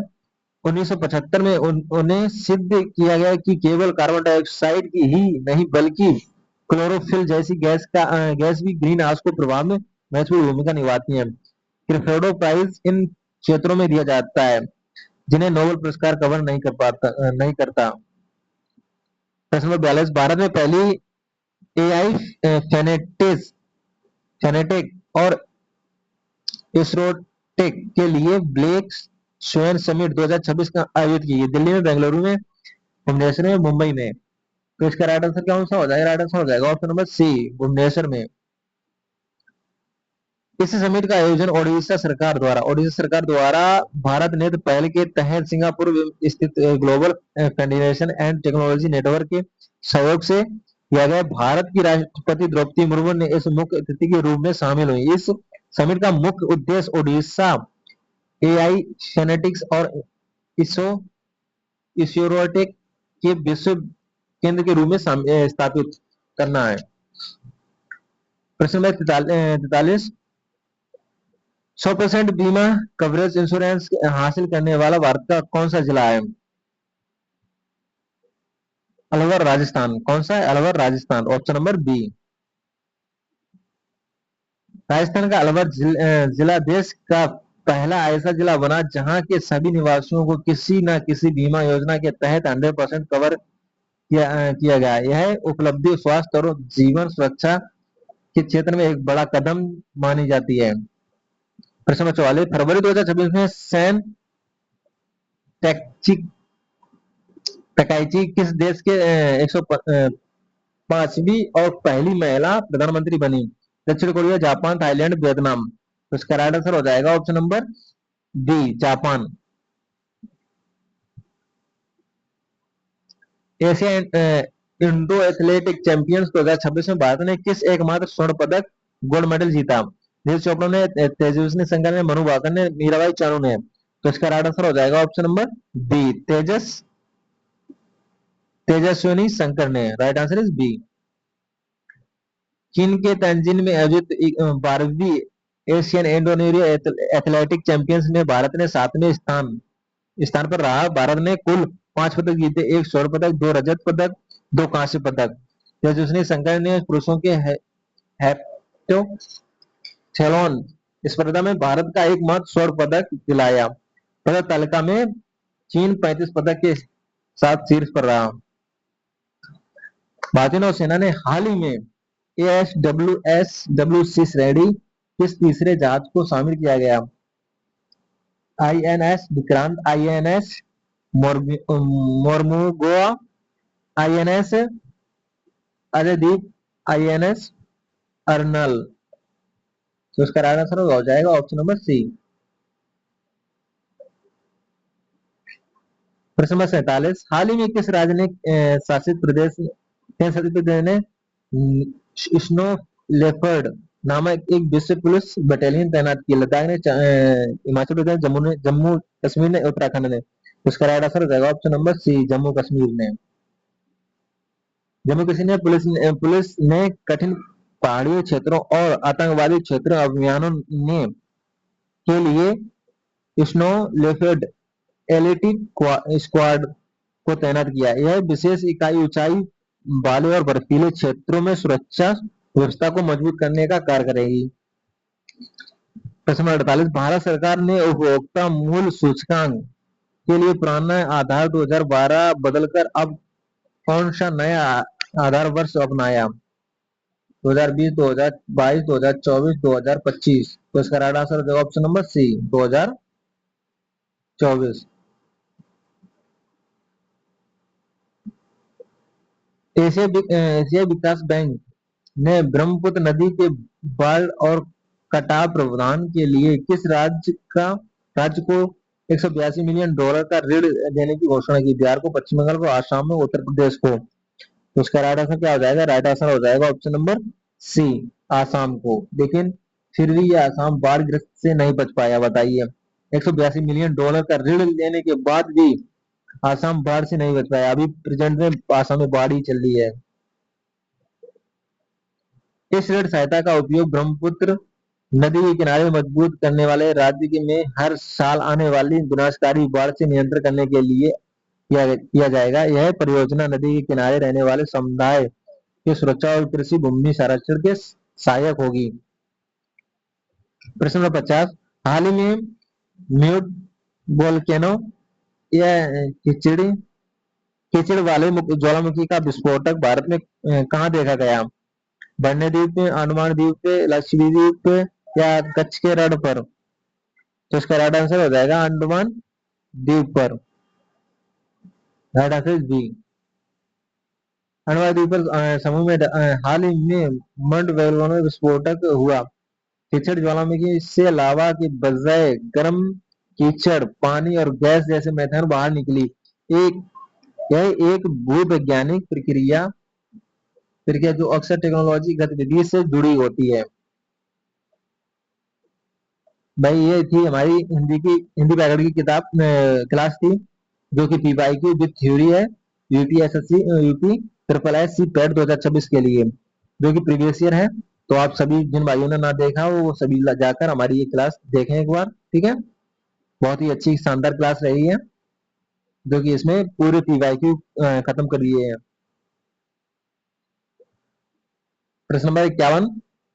1975 में उन्हें सिद्ध किया गया कि केवल कार्बन डाइऑक्साइड की ही नहीं बल्कि क्लोरोफिल जैसी गैस भी ग्रीन हाउस को प्रभाव में महत्वपूर्ण भूमिका निभाती है। क्रिफ्टोडो प्राइज इन क्षेत्रों में दिया जाता है जिन्हें नोबेल पुरस्कार कवर नहीं करता। प्रश्न नंबर 42, भारत में पहली एआई फेनेटेक और इसरोटेक के लिए ब्लैक स्वेन समिट 2026 का आयोजित की गई। दिल्ली में, बेंगलुरु में, भुवनेश्वर में, मुंबई में। तो इसका राइट आंसर कौन सा हो जाएगा? राइट आंसर हो जाएगा ऑप्शन नंबर सी, भुवनेश्वर में। इस समिट का आयोजन ओडिशा सरकार द्वारा भारत नेट पहल के तहत सिंगापुर स्थित global federation and technology network के सहयोग से किया गया। भारत की राष्ट्रपति द्रौपदी मुर्मू ने इस मुख्य अतिथि के रूप में शामिल हुई। इस समिट का मुख्य उद्देश्य ओडिशा एआई फेनेटिक्स और इसरोटेक के विश्व केंद्र के रूप में स्थापित करना है। प्रश्न नंबर 43, 100% बीमा कवरेज इंश्योरेंस हासिल करने वाला भारत का कौन सा जिला है? अलवर, राजस्थान। कौन सा है? Alwar, Rajasthan. Option number B. Rajasthan का अलवर जिला देश का पहला ऐसा जिला बना जहां के सभी निवासियों को किसी न किसी बीमा योजना के तहत 100% कवर किया गया। यह उपलब्धि स्वास्थ्य और जीवन सुरक्षा के क्षेत्र में एक बड़ा कदम मानी जाती है। प्रश्न नंबर 44, फरवरी 2026 में सैन टकाइची किस देश के 105वीं और पहली महिला प्रधानमंत्री बनी? दक्षिण कोरिया, जापान, थाईलैंड, वियतनाम। तो इसका राइट आंसर हो जाएगा option number D, Japan. Asia Indo athletic champions 2026 में भारत ने किस एकमात्र स्वर्ण पदक गोल्ड मेडल जीता? नीरज चोपड़ा ने, तेजस्विनी शंकर ने, मनु भाकर ने, मीराबाई चानू ने। तो इसका राइट आंसर हो जाएगा option number B, Tejaswini Shankar ने। Right answer is B. चीन के तंजिन में आयोजित 12वीं एशियन इंडोनेशिया एथलेटिक चैंपियंस में भारत ने 7वें स्थान पर रहा। भारत ने कुल 5 पदक जीते, 1 स्वर्ण पदक, 2 रजत पदक, 2 कांस्य पदक। तेजस्विनी शंकर ने पुरुषों के हेप्टोथेलॉन स्पर्धा में भारत का एकमात्र स्वर्ण पदक दिलाया। पदक तालिका में चीन 35 पदक के साथ शीर्ष पर रहा। भारतीय नौसेना ने हाल ही में ASWSWC श्रेणी किस तीसरे जहाज को शामिल किया गया? INS Vikrant, INS मोरमुगोआ, INS Ajaydeep, INS अर्नल। तो इसका राइट आंसर हो जाएगा ऑप्शन नंबर सी। प्रश्न नंबर 47, हाल ही में किस राज्य ने शासित प्रदेश ने स्नो लेपर्ड नामक एक विश्व पुलिस बटालियन तैनात की? लद्दाख ने, हिमाचल प्रदेश, जम्मू कश्मीर ने, उत्तराखंड ने। उसका राइट आंसर हो जाएगा option number C, Jammu Kashmir ने। जम्मू कश्मीर पुलिस ने कठिन पहाड़ी क्षेत्रों और आतंकवादी क्षेत्रों अभियानों ने के लिए स्नो लेपर्ड एलिट स्क्वाड को तैनात किया। यह विशेष इकाई ऊंचाई वाले और बर्फीले क्षेत्रों में सुरक्षा व्यवस्था को मजबूत करने का कार्य करेगी। प्रश्न नंबर 48, भारत सरकार ने उपभोक्ता मूल्य सूचकांक के लिए पुराना आधार 2012 बदलकर अब कौन सा नया आधार वर्ष अपनाया? 2020, 2022, 2024, 2025। तो इसका राइट आंसर हो जाएगा ऑप्शन नंबर सी, 2024। एशिया विकास बैंक ने ब्रह्मपुत्र नदी के बाढ़ और कटाव प्रावधान के लिए किस राज्य को $182 मिलियन का ऋण देने की घोषणा की? बिहार को, पश्चिम बंगाल को, आसाम में, उत्तर प्रदेश को। तो उसका राइट आंसर क्या हो जाएगा? राइट आंसर हो जाएगा ऑप्शन नंबर सी, आसाम को। लेकिन फिर भी ये आसाम बाढ़ ग्रस्त से नहीं बच पाया। बताइए, $182 मिलियन का ऋण लेने के बाद भी आसाम बाढ़ से नहीं बच पाया। अभी प्रेजेंट में आसाम में बाढ़ ही चल रही है। इस ऋण सहायता का उपयोग ब्रह्मपुत्र नदी के किनारे मजबूत करने वाले राज्य में हर साल आने वाली विनाशकारी बाढ़ से नियंत्रण करने के लिए किया जाएगा। यह परियोजना नदी के किनारे रहने वाले समुदाय की सुरक्षा और कृषि भूमि संरक्षण के सहायक होगी। प्रश्न नंबर 50, हाल ही में म्यूट वोल्केनो या कीचड़ वाले ज्वालामुखी का विस्फोटक भारत में कहाँ देखा गया? बन्ने द्वीप में, अंडमान द्वीप पे, लक्षद्वीप द्वीप पे या कच्छ के रण पर? तो इसका राइट आंसर हो जाएगा अंडमान द्वीप पर। Right answer B. अंडमान द्वीप पर समूह में हाल ही में मंड वोल्केनो विस्फोटक हुआ। कीचड़ ज्वालामुखी से लावा के बजाय गर्म कीचड़, पानी और गैस जैसे मैथेन बाहर निकली। यह एक भूवैज्ञानिक प्रक्रिया जो अक्सर टेक्नोलॉजी गतिविधि से जुड़ी होती है। भाई ये थी हमारी हिंदी पैकेट की किताब क्लास थी, जो कि PYQ विद थ्योरी है, UP triple S C PET 2026 के लिए, जो कि प्रीवियस ईयर है। तो आप सभी जिन भाइयों ने ना देखा वो सभी जाकर हमारी ये क्लास देखें एक बार, ठीक है। बहुत ही अच्छी शानदार क्लास रही है, जो कि इसमें पूरे PYQ खत्म कर दिए हैं। प्रश्न नंबर 51,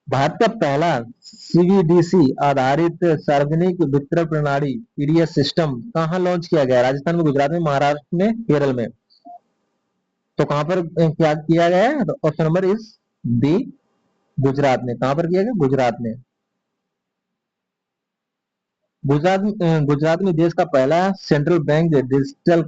भारत का पहला CBDC आधारित सार्वजनिक वितरण प्रणाली PDS सिस्टम कहाँ लॉन्च किया गया? राजस्थान में, गुजरात में, महाराष्ट्र में, केरल में। तो कहां पर क्या किया गया है? तो option number is B, Gujarat में। कहां पर किया गया? गुजरात में। गुजरात में देश का पहला सेंट्रल बैंक डिजिटल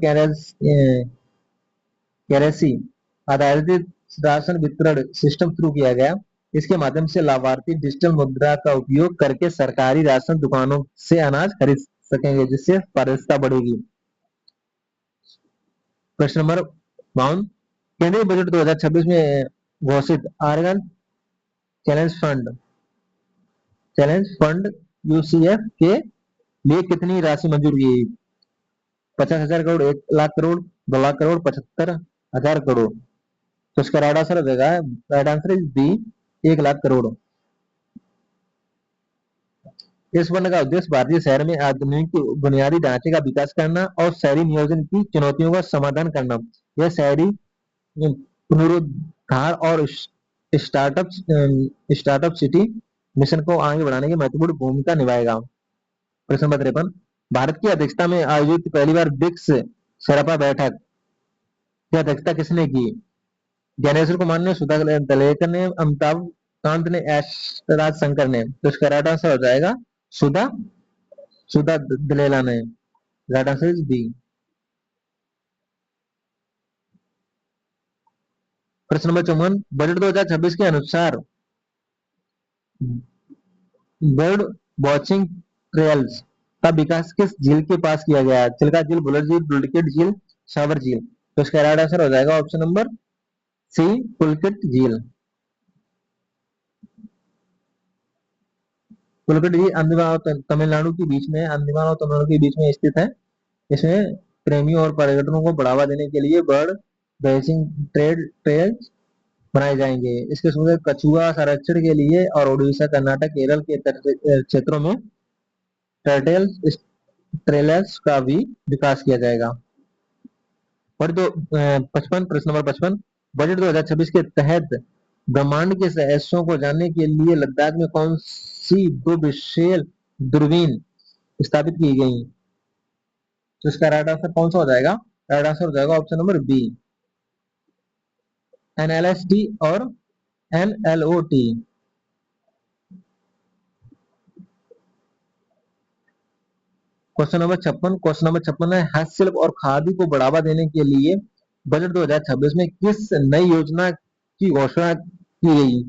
करेंसी आधारित राशन वितरण सिस्टम शुरू किया गया। इसके माध्यम से लाभार्थी डिजिटल मुद्रा का उपयोग करके सरकारी राशन दुकानों से अनाज खरीद सकेंगे, जिससे पारदर्शिता बढ़ेगी। प्रश्न नंबर 52, केंद्रीय बजट 2026 में घोषित आर्गन चैलेंज फंड UCF के लिए कितनी राशि मंजूर की गई? 50,000 करोड़, 1 लाख करोड़, 2 लाख करोड़, 75,000 करोड़। तो इसका राइट आंसर हो जाएगा, right answer is B, 1 lakh crore. इस फंड का उद्देश्य भारतीय शहर में आधुनिक बुनियादी ढांचे का विकास करना और शहरी नियोजन की चुनौतियों का समाधान करना। यह शहरी पुनरुद्धार और स्टार्टअप स्टार्टअप सिटी मिशन को आगे बढ़ाने की महत्वपूर्ण भूमिका निभाएगा। प्रश्न नंबर 53, भारत की अध्यक्षता में आयोजित पहली बार ब्रिक्स शेरपा बैठक की अध्यक्षता किसने की? ज्ञानेश्वर कुमार ने, सुधा तलेकर ने, अमिताभ कांत ने, एस राजशंकर ने। तो इसका राइट आंसर हो जाएगा सुधा सुधा दलेला ने। Right answer is B. प्रश्न नंबर 54, बजट 2026 के अनुसार बर्ड वॉचिंग ट्रेल्स का विकास किस झील के पास किया गया है? चिल्का झील, बुलर झील, डुप्लीकेट झील, सावर झील। तो इसका राइट आंसर हो जाएगा ऑप्शन नंबर सी, पुलकित झील। पुलकित झील अंडमान और तमिलनाडु के बीच में, अंडमान और तमिलनाडु के बीच में स्थित है। इसमें प्रेमियों और पर्यटकों को बढ़ावा देने के लिए बर्ड वॉचिंग ट्रेल बनाए जाएंगे। इसके सूखे कछुआ संरक्षण के लिए और उड़ीसा, कर्नाटक, केरल के क्षेत्रों में टर्टल्स ट्रेलर्स का भी विकास किया जाएगा। और जो 55, प्रश्न नंबर 55, बजट 2026 के तहत ब्रह्मांड के रहस्यों को जानने के लिए लद्दाख में कौन सी 2 विशेष दूरबीन स्थापित की गई? तो इसका राइट आंसर कौन सा हो जाएगा? राइट आंसर हो जाएगा ऑप्शन नंबर बी, NLST और NLOT। क्वेश्चन नंबर 56 है, हस्तशिल्प और खादी को बढ़ावा देने के लिए बजट 2026 में किस नई योजना की घोषणा की गई?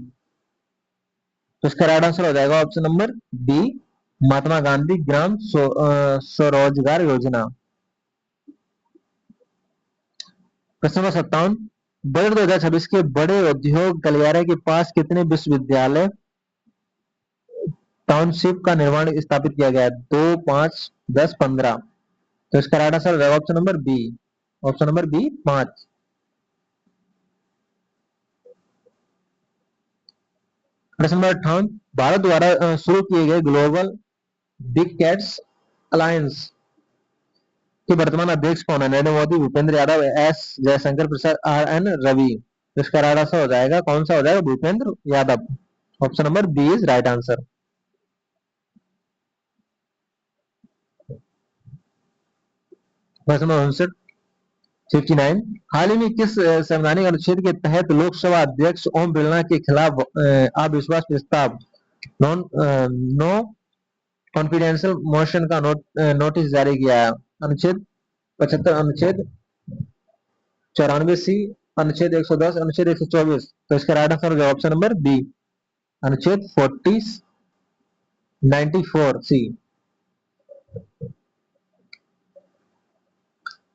तो इसका राइट आंसर हो जाएगा option number B, Mahatma Gandhi ग्राम स्वरोजगार योजना। प्रश्न नंबर 57, बजट 2026 के बड़े उद्योग गलियारे के पास कितने विश्वविद्यालय टाउनशिप का निर्माण स्थापित किया गया है? 2, 5, 10, 15। तो इसका राइट आंसर हो जाएगा option number B, option number B 5। प्रश्न नंबर 58, भारत द्वारा शुरू किए गए ग्लोबल बिग कैट्स अलायंस के वर्तमान अध्यक्ष कौन है? Narendra Modi, Bhupendra Yadav, S Jaishankar Prasad, RN Ravi. तो इसका राइट आंसर हो जाएगा, कौन सा हो जाएगा? Bhupender Yadav. Option number B is right answer. प्रश्न नंबर 59, हाल ही में किस संवैधानिक अनुच्छेद के तहत लोकसभा अध्यक्ष ओम बिरला के खिलाफ अविश्वास प्रस्ताव नो कॉन्फिडेंशियल मोशन का नोटिस जारी किया है? अनुच्छेद 75, अनुच्छेद 94C, अनुच्छेद 110, अनुच्छेद 124। तो इसका राइट आंसर होगा ऑप्शन नंबर बी, अनुच्छेद 94C।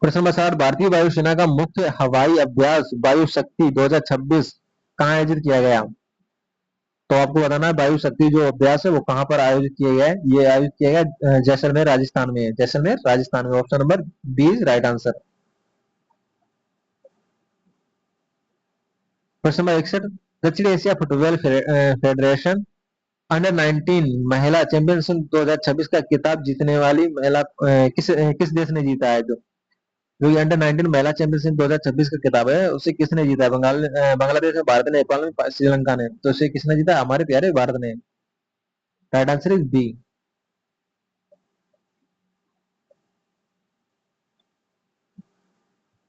प्रश्न नंबर 60, भारतीय वायुसेना का मुख्य हवाई अभ्यास वायु शक्ति 2026 कहाँ आयोजित किया गया? तो आपको बताना है वायु शक्ति जो अभ्यास है वो कहां पर आयोजित किया गया है? ये आयोजित किया गया जैसलमेर राजस्थान में, जैसलमेर राजस्थान में। Option number B is right answer. प्रश्न नंबर 61, दक्षिण एशिया फुटबॉल फेडरेशन अंडर 19 महिला चैंपियनशिप 2026 का खिताब जीतने वाली महिला किस देश ने जीता है? जो ये अंडर 19 महिला चैंपियनशिप 2026 का खिताब है उसे किसने जीता है? बांग्लादेश में, भारत ने, नेपाल में, श्रीलंका ने। तो इसे किसने जीता? हमारे प्यारे भारत ने। Right answer is B.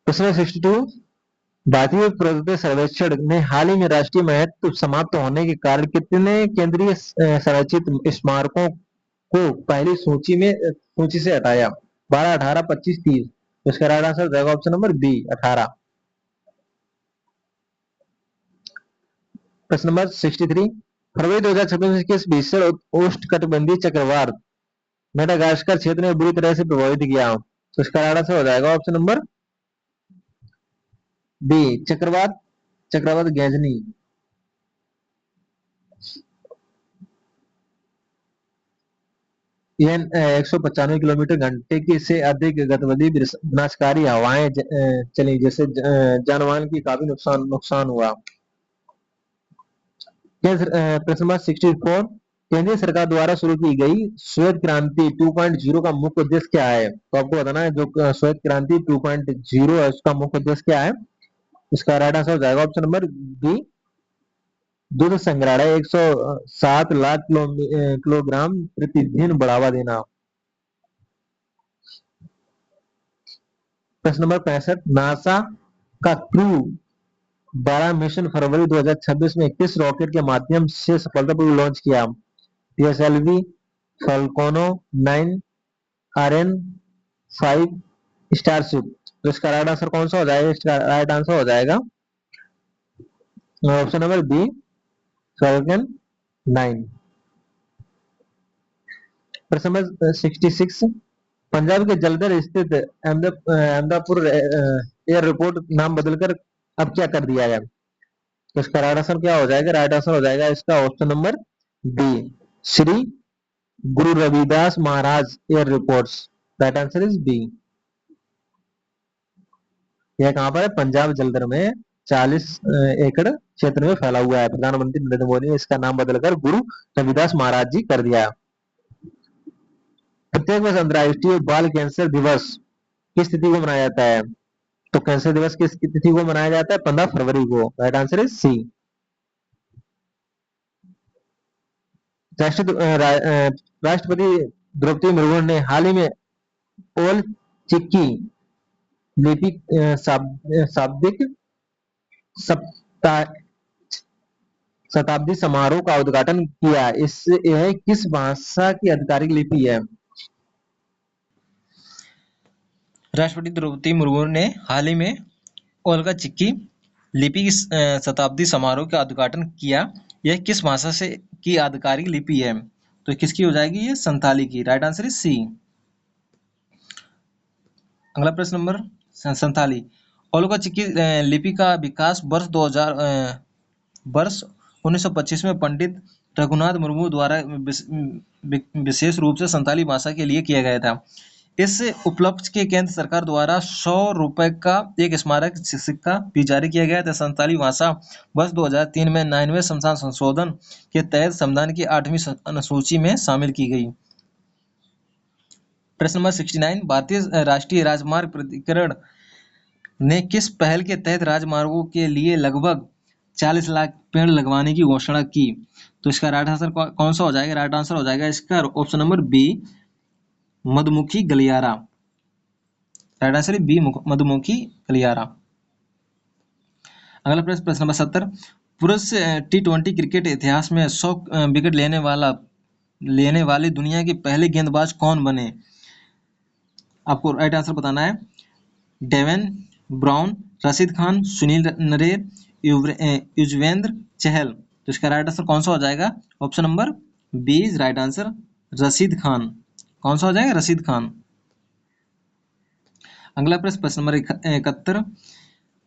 प्रश्न 62, भारतीय पुरातत्व सर्वेक्षण ने हाल ही में राष्ट्रीय महत्व समाप्त होने के कारण कितने केंद्रीय संरक्षित स्मारकों को पहली सूची से हटाया? 12, 18, 25, 30। तो इसका राइट आंसर रहेगा ऑप्शन नंबर बी, 18। प्रश्न नंबर 63, फरवरी 2026 में किस भीषण उष्णकटिबंधीय चक्रवात मेडागास्कर क्षेत्र में बुरी तरह से प्रभावित किया? तो इसका राइट आंसर हो जाएगा ऑप्शन नंबर बी, चक्रवात चक्रवात गैजनी। यह 195 किलोमीटर घंटे की से अधिक गतिविधि विनाशकारी हवाएं चली, जिससे जानमाल की काफी नुकसान हुआ। प्रश्न नंबर 64, केंद्रीय सरकार द्वारा शुरू की गई श्वेत क्रांति 2.0 का मुख्य उद्देश्य क्या है? तो आपको बताना है जो श्वेत क्रांति 2.0 है उसका मुख्य उद्देश्य क्या है? इसका राइट आंसर हो जाएगा ऑप्शन नंबर बी, दूध संग्रहालय 107 लाख किलोग्राम प्रतिदिन बढ़ावा देना। प्रश्न नंबर 65, नासा का क्रू 12 मिशन फरवरी 2026 में किस रॉकेट के माध्यम से सफलतापूर्वक लॉन्च किया? PSLV, Falcon 9, R N 5, Starship. तो इसका राइट आंसर कौन सा हो जाएगा? इसका राइट आंसर हो जाएगा ऑप्शन नंबर बी, फॉल्कन 9। प्रश्न नंबर 66, पंजाब के जलंधर स्थित अहमदापुर एयरपोर्ट नाम बदलकर अब क्या कर दिया गया? तो इसका राइट आंसर क्या हो जाएगा? राइट आंसर हो जाएगा इसका option number B, Shri Guru Ravidas Maharaj airports. Right answer is B. यह कहां पर है? पंजाब जलंधर में 40 एकड़ क्षेत्र में फैला हुआ है। प्रधानमंत्री नरेंद्र मोदी ने इसका नाम बदलकर गुरु रविदास महाराज जी कर दिया। प्रत्येक वर्ष अंतर्राष्ट्रीय बाल कैंसर दिवस किस तिथि को मनाया जाता है? तो कैंसर दिवस किस तिथि को मनाया जाता है? 15 फरवरी को। Right answer is C. राष्ट्रपति द्रौपदी मुर्मू ने हाल ही में ओल चिकी लिपि शाब्दिक सप्ताह शताब्दी समारोह का उद्घाटन किया। यह किस भाषा की आधिकारिक लिपि है? राष्ट्रपति द्रौपदी मुर्मू ने हाल ही में ओल्गा चिकी लिपि की शताब्दी समारोह का उद्घाटन किया। यह किस भाषा से की आधिकारिक लिपि है? तो किसकी हो जाएगी? ये संथाली की। Right answer is C. अगला प्रश्न नंबर संथाली। ओल्गा चिकी लिपि का विकास वर्ष 1925 में पंडित रघुनाथ मुर्मू द्वारा विशेष रूप से संथाली भाषा के लिए किया गया था। इस उपलक्ष्य के केंद्र सरकार द्वारा 100 रुपए का एक स्मारक सिक्का भी जारी किया गया था। संथाली भाषा वर्ष 2003 में 9वें संविधान संशोधन के तहत संविधान की 8वीं अनुसूची में शामिल की गई। प्रश्न नंबर 69, भारतीय राष्ट्रीय राजमार्ग प्राधिकरण ने किस पहल के तहत राजमार्गों के लिए लगभग 40 लाख पेड़ लगवाने की घोषणा की? तो इसका राइट आंसर कौन सा हो जाएगा? राइट आंसर हो जाएगा इसका ऑप्शन नंबर बी, मधुमक्खी गलियारा। राइट आंसर बी, मधुमक्खी गलियारा। अगला प्रश्न, प्रश्न नंबर 70, पुरुष T20 क्रिकेट इतिहास में 100 विकेट लेने वाले दुनिया के पहले गेंदबाज कौन बने? आपको राइट आंसर बताना है। Devon Brown, Rashid Khan, Sunil Narine, Yuzvendra Chahal. तो इसका राइट आंसर कौन सा हो जाएगा? Option number B is right answer, Rashid Khan. कौन सा हो जाएगा? रशीद खान। अगला प्रश्न, प्रश्न नंबर 71,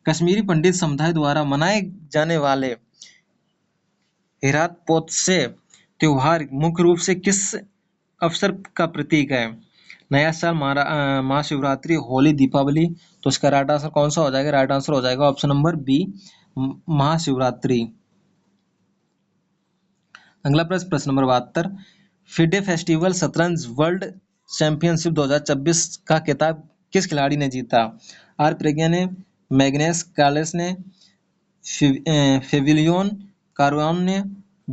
कश्मीरी पंडित समुदाय द्वारा मनाए जाने वाले हेरात पोत्से त्योहार मुख्य रूप से किस अवसर का प्रतीक है? नया साल, महाशिवरात्रि, होली, दीपावली। तो इसका राइट आंसर कौन सा हो जाएगा? राइट आंसर हो जाएगा ऑप्शन नंबर बी, महाशिवरात्रि। अगला प्रश्न, प्रश्न नंबर 72, फिडे फेस्टिवल शतरंज वर्ल्ड चैंपियनशिप 2026 का खिताब किस खिलाड़ी ने जीता? आर प्रज्ञा ने, मैग्नेस कार्लसन ने, फेविलियन कारवान ने,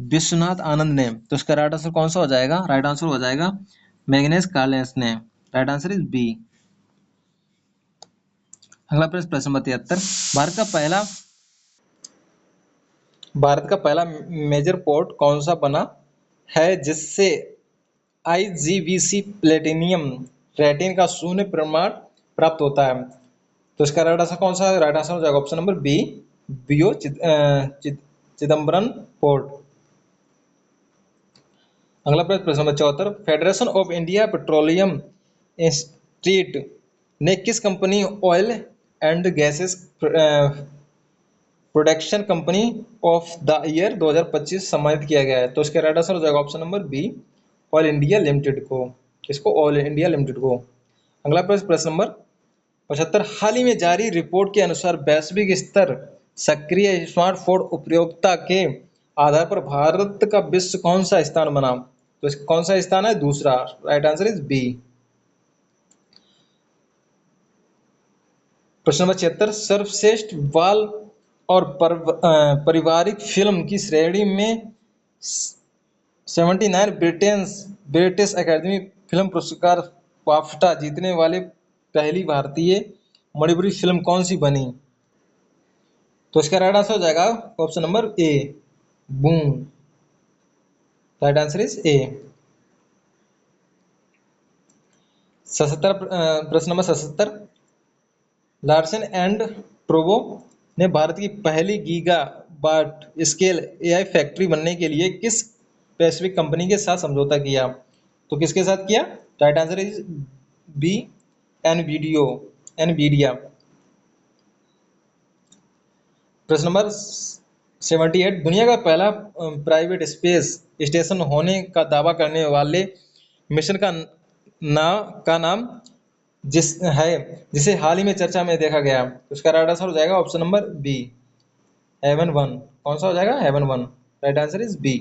विश्वनाथ आनंद ने। तो इसका राइट आंसर कौन सा हो जाएगा? राइट आंसर हो जाएगा मैग्नेस कार्लसन ने। Right answer is B. अगला प्रश्न, प्रश्न नंबर 73, भारत का पहला मेजर पोर्ट कौन सा बना है जिससे IGBC प्लेटिनियम रेटिंग का शून्य प्रमाण प्राप्त होता है? तो इसका राइट आंसर कौन सा है? राइट आंसर हो जाएगा option number B, VO Chidambaram port. अगला प्रश्न, प्रश्न number 74, federation of India petroleum institute ने किस company oil and gases production company of the year 2025 सम्मानित किया गया है? तो इसका राइट आंसर हो जाएगा option number B, oil India limited को। इसको ऑयल इंडिया लिमिटेड को। अगला प्रश्न, प्रश्न नंबर 75, हाल ही में जारी रिपोर्ट के अनुसार वैश्विक स्तर सक्रिय स्मार्टफोन उपयोगिता के आधार पर भारत का विश्व कौन सा स्थान बना? तो कौन सा स्थान है? दूसरा। Right answer is B. प्रश्न नंबर 76, सर्वश्रेष्ठ बाल और पारिवारिक फिल्म की श्रेणी में 79 ब्रिटिश एकेडमी फिल्म पुरस्कार बाफ्टा जीतने वाले पहली भारतीय मणिपुरी फिल्म कौन सी बनी? तो इसका राइट आंसर हो जाएगा option number A, boom. Right answer is ए। 77, प्रश्न नंबर 77, लार्सन एंड ट्रूबो ने भारत की पहली गीगा बाट स्केल एआई फैक्ट्री बनने के लिए किस वैश्विक कंपनी के साथ समझौता किया? तो किसके साथ किया? Right answer is B, Nvidia. प्रश्न नंबर 78, दुनिया का पहला प्राइवेट स्पेस स्टेशन होने का दावा करने वाले मिशन का नाम जिसे हाल ही में चर्चा में देखा गया, उसका राइट आंसर हो जाएगा ऑप्शन नंबर बी, हेवन 1। कौन सा हो जाएगा? Haven 1। Right answer is B.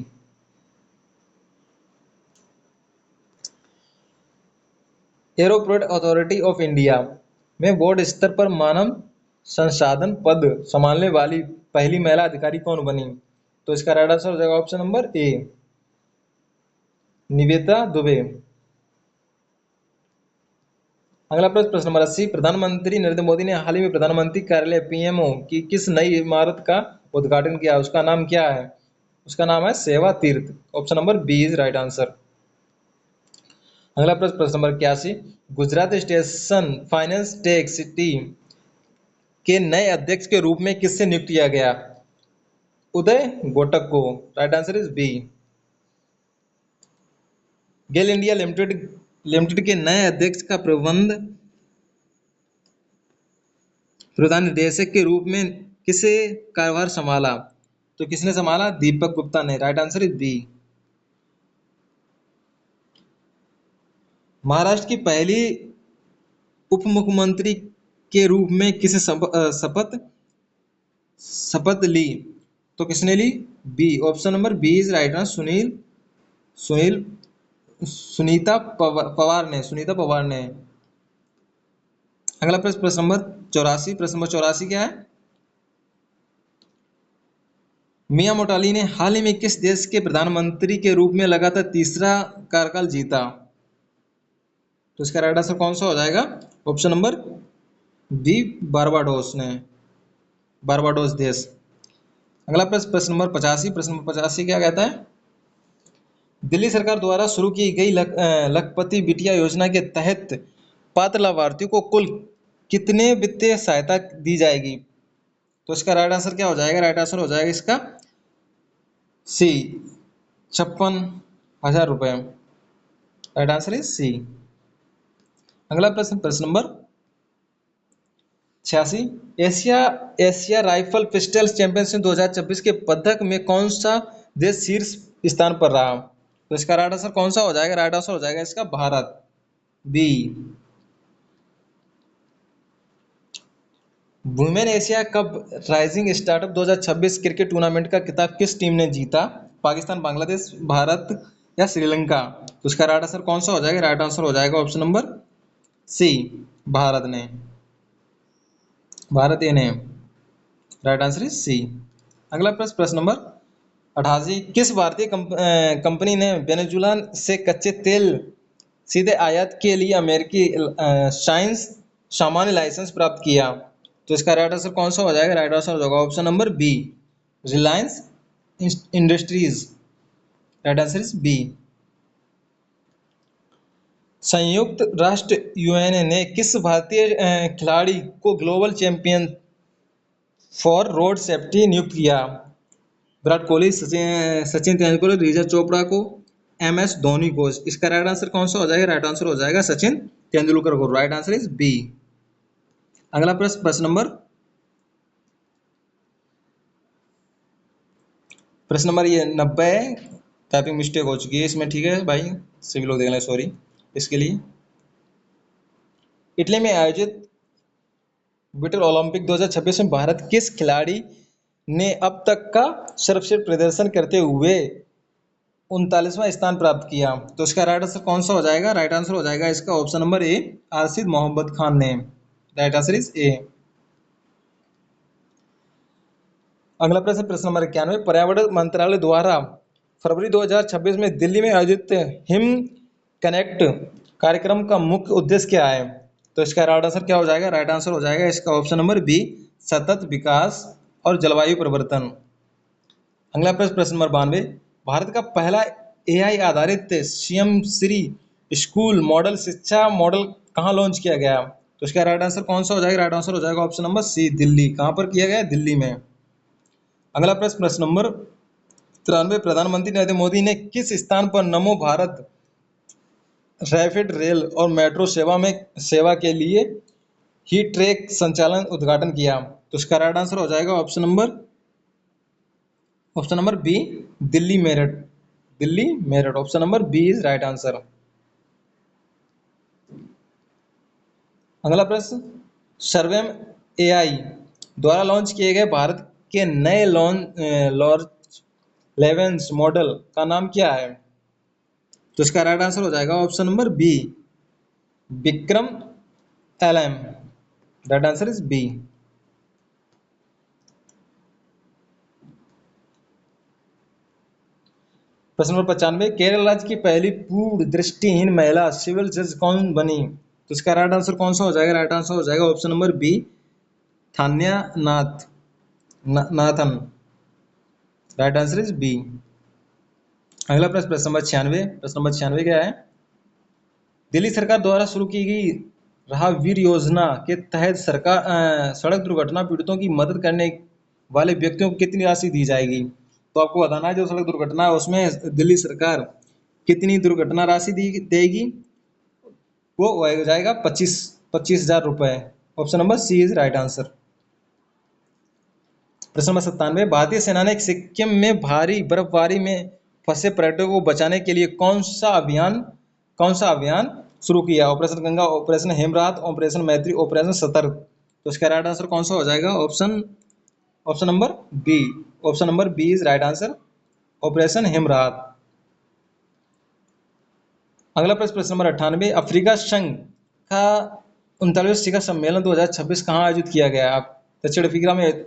Airport authority of India में बोर्ड स्तर पर मानव संसाधन पद संभालने वाली पहली महिला अधिकारी कौन बनी? तो इसका राइट आंसर हो जाएगा ऑप्शन नंबर ए, निवेदिता दुबे। अगला प्रश्न नंबर 80, प्रधानमंत्री नरेंद्र मोदी ने हाल ही में प्रधानमंत्री कार्यालय पीएमओ की किस नई इमारत का उद्घाटन किया? उसका नाम क्या है? उसका नाम है Seva Tirth. Option number B is right answer. अगला प्रश्न number 81, Gujarat station finance tech city के नए अध्यक्ष के रूप में किससे नियुक्त किया गया? उदय घोटक को। Right answer is B. GAIL India limited के नए अध्यक्ष का प्रधान निदेशक के रूप में किसे कार्यभार संभाला? तो किसने संभाला? दीपक गुप्ता ने। Right answer is B. Maharashtra की पहली उप मुख्यमंत्री के रूप में किसे शपथ ली? तो किसने ली? B, option number B is right answer, Sunita Pawar ने। अगला प्रश्न नंबर 84, प्रश्न नंबर 84 क्या है? मिया मोटाली ने हाल ही में किस देश के प्रधानमंत्री के रूप में लगातार तीसरा कार्यकाल जीता? तो इसका राइट आंसर कौन सा हो जाएगा? ऑप्शन नंबर बी, बारबाडोस देश। अगला प्रश्न नंबर 85, प्रश्न नंबर 85 क्या कहता है? दिल्ली सरकार द्वारा शुरू की गई लखपति बिटिया योजना के तहत पात्र लाभार्थियों को कुल कितने वित्तीय सहायता दी जाएगी? तो इसका राइट आंसर क्या हो जाएगा? राइट आंसर हो जाएगा इसका सी, 56,000 रुपए। Right answer is C. अगला प्रश्न number 86, Asia rifle pistol championship 2026 के पदक में कौन सा देश शीर्ष स्थान पर रहा? तो इसका राइट आंसर कौन सा हो जाएगा? राइट आंसर हो जाएगा इसका Bharat, B. Women Asia cup rising startup 2026 cricket tournament का खिताब किस टीम ने जीता? पाकिस्तान, बांग्लादेश, भारत या श्रीलंका? तो उसका राइट आंसर कौन सा हो जाएगा? राइट आंसर हो जाएगा ऑप्शन नंबर सी, भारत ने। Right answer is C. अगला प्रश्न नंबर 88, किस भारतीय कंपनी ने वेनेजुला से कच्चे तेल सीधे आयात के लिए अमेरिकी सामान्य लाइसेंस प्राप्त किया? तो इसका राइट आंसर कौन सा हो जाएगा? राइट आंसर हो जाएगा option number B, Reliance Industries. Right answer is B. संयुक्त राष्ट्र यूएन ने किस भारतीय खिलाड़ी को global champion for road safety नियुक्त किया? विराट कोहली, सचिन तेंदुलकर, नीरज चोपड़ा को, एमएस धोनी को? इसका राइट आंसर कौन सा हो जाएगा? राइट आंसर हो जाएगा सचिन तेंदुलकर को। Right answer is B. अगला प्रश्न नंबर ये 90 है, टाइपिंग मिस्टेक हो चुकी है इसमें, ठीक है भाई, सभी लोग देख लें, सॉरी इसके लिए। इटली में आयोजित विंटर ओलंपिक 2026 में भारत किस खिलाड़ी ने अब तक का सर्वश्रेष्ठ प्रदर्शन करते हुए 39वां स्थान प्राप्त किया? तो इसका राइट आंसर कौन सा हो जाएगा? राइट आंसर हो जाएगा इसका option number A, Arshid Mohammad Khan ने। Right answer is A. अगला प्रश्न, प्रश्न नंबर 91, पर्यावरण मंत्रालय द्वारा फरवरी 2026 में दिल्ली में आयोजित हिम कनेक्ट कार्यक्रम का मुख्य उद्देश्य क्या है? तो इसका राइट आंसर क्या हो जाएगा? राइट आंसर हो जाएगा इसका ऑप्शन नंबर बी, सतत विकास और जलवायु परिवर्तन। अगला प्रश्न, प्रश्न नंबर 92, भारत का पहला एआई आधारित सीएम श्री स्कूल मॉडल शिक्षा मॉडल कहाँ लॉन्च किया गया? तो इसका राइट आंसर कौन सा हो जाएगा? राइट आंसर हो जाएगा ऑप्शन नंबर सी, दिल्ली। कहाँ पर किया गया? दिल्ली में। अगला प्रश्न, प्रश्न नंबर 93, प्रधानमंत्री नरेंद्र मोदी ने किस स्थान पर नमो भारत रैपिड रेल और मेट्रो सेवा के लिए ही ट्रैक संचालन उद्घाटन किया? तो इसका राइट आंसर हो जाएगा option number B, Delhi Meerut. Delhi Meerut, option number B is right answer. अगला प्रश्न, सर्वेम एआई द्वारा लॉन्च किए गए भारत के नए लॉन्च लेवेंस मॉडल का नाम क्या है? तो इसका राइट आंसर हो जाएगा option number B, Vikram LM। Right answer is B. प्रश्न नंबर 95, केरल राज्य की पहली पूर्ण दृष्टिहीन महिला सिविल जज कौन बनी? तो इसका राइट आंसर कौन सा हो जाएगा? राइट आंसर हो जाएगा option number B, Thanya Nathan. Right answer is B. अगला प्रश्न, प्रश्न नंबर 96, प्रश्न नंबर 96 क्या है? दिल्ली सरकार द्वारा शुरू की गई राहवीर योजना के तहत सड़क दुर्घटना पीड़ितों की मदद करने वाले व्यक्तियों को कितनी राशि दी जाएगी? तो आपको बताना है जो सड़क दुर्घटना है उसमें दिल्ली सरकार कितनी दुर्घटना राशि देगी? वो हो जाएगा 25,000 रुपए। Option number C is right answer. प्रश्न नंबर 97, भारतीय सेना ने सिक्किम में भारी बर्फबारी में फंसे पर्यटकों को बचाने के लिए कौन सा अभियान शुरू किया? Operation Ganga, operation Hemrat, operation Maitri, operation Satark. तो इसका राइट आंसर कौन सा हो जाएगा? Option number B. Option number B is right answer, operation Hemrat. अगला प्रश्न, प्रश्न नंबर 98, अफ्रीका संघ का 39वां शिखर सम्मेलन 2026 कहाँ आयोजित किया गया? दक्षिण अफ्रीका में,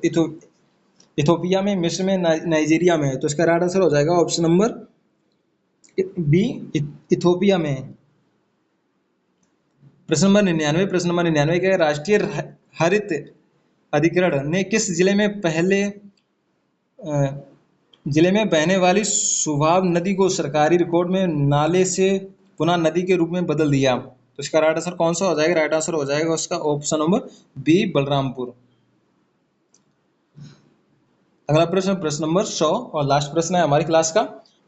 इथोपिया में, मिस्र में, नाइजीरिया में। तो इसका राइट आंसर हो जाएगा ऑप्शन नंबर बी, इथोपिया में। प्रश्न नंबर 99, प्रश्न नंबर 99 क्या है? राष्ट्रीय हरित अधिकरण ने किस जिले में बहने वाली सुभाव नदी को सरकारी रिकॉर्ड में नाले से पुनः नदी के रूप में बदल दिया? तो इसका राइट आंसर कौन सा हो जाएगा? राइट आंसर हो जाएगा उसका ऑप्शन नंबर बी, बलरामपुर। अगला प्रश्न, प्रश्न नंबर 100 और लास्ट प्रश्न है हमारी क्लास का।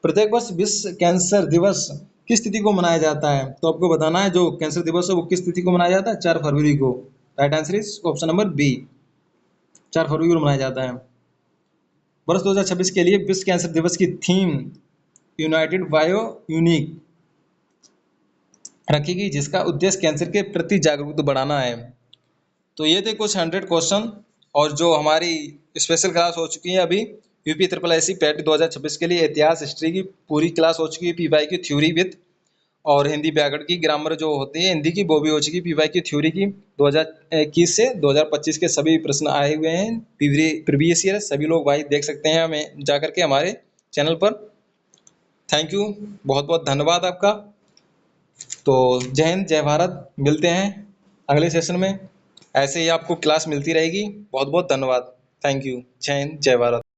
प्रत्येक वर्ष विश्व कैंसर दिवस किस तिथि को मनाया जाता है? तो आपको बताना है जो कैंसर दिवस है वो किस तिथि को मनाया जाता है? 4 फरवरी को। Right answer is option number B, 4 फरवरी को मनाया जाता है। वर्ष 2026 के लिए विश्व कैंसर दिवस की थीम यूनाइटेड बायो यूनिक रखी गई, जिसका उद्देश्य कैंसर के प्रति जागरूकता बढ़ाना है। तो ये थे कुछ 100 क्वेश्चन, और जो हमारी स्पेशल क्लास हो चुकी है अभी यूपी SSC पैट 2026 के लिए इतिहास हिस्ट्री की पूरी क्लास हो चुकी है, पीवाई की थ्योरी विद और हिंदी व्याकरण की ग्रामर जो होती है हिंदी की वो भी हो चुकी है। पीवाई की थ्योरी की 2021 से 2025 के सभी प्रश्न आए हुए हैं प्रीवियस ईयर। सभी लोग भाई देख सकते हैं हमें जा करके हमारे चैनल पर। थैंक यू, बहुत बहुत धन्यवाद आपका। तो जय हिंद, जय भारत। मिलते हैं अगले सेशन में, ऐसे ही आपको क्लास मिलती रहेगी। बहुत बहुत धन्यवाद। Thank you. जय हिंद, जय भारत।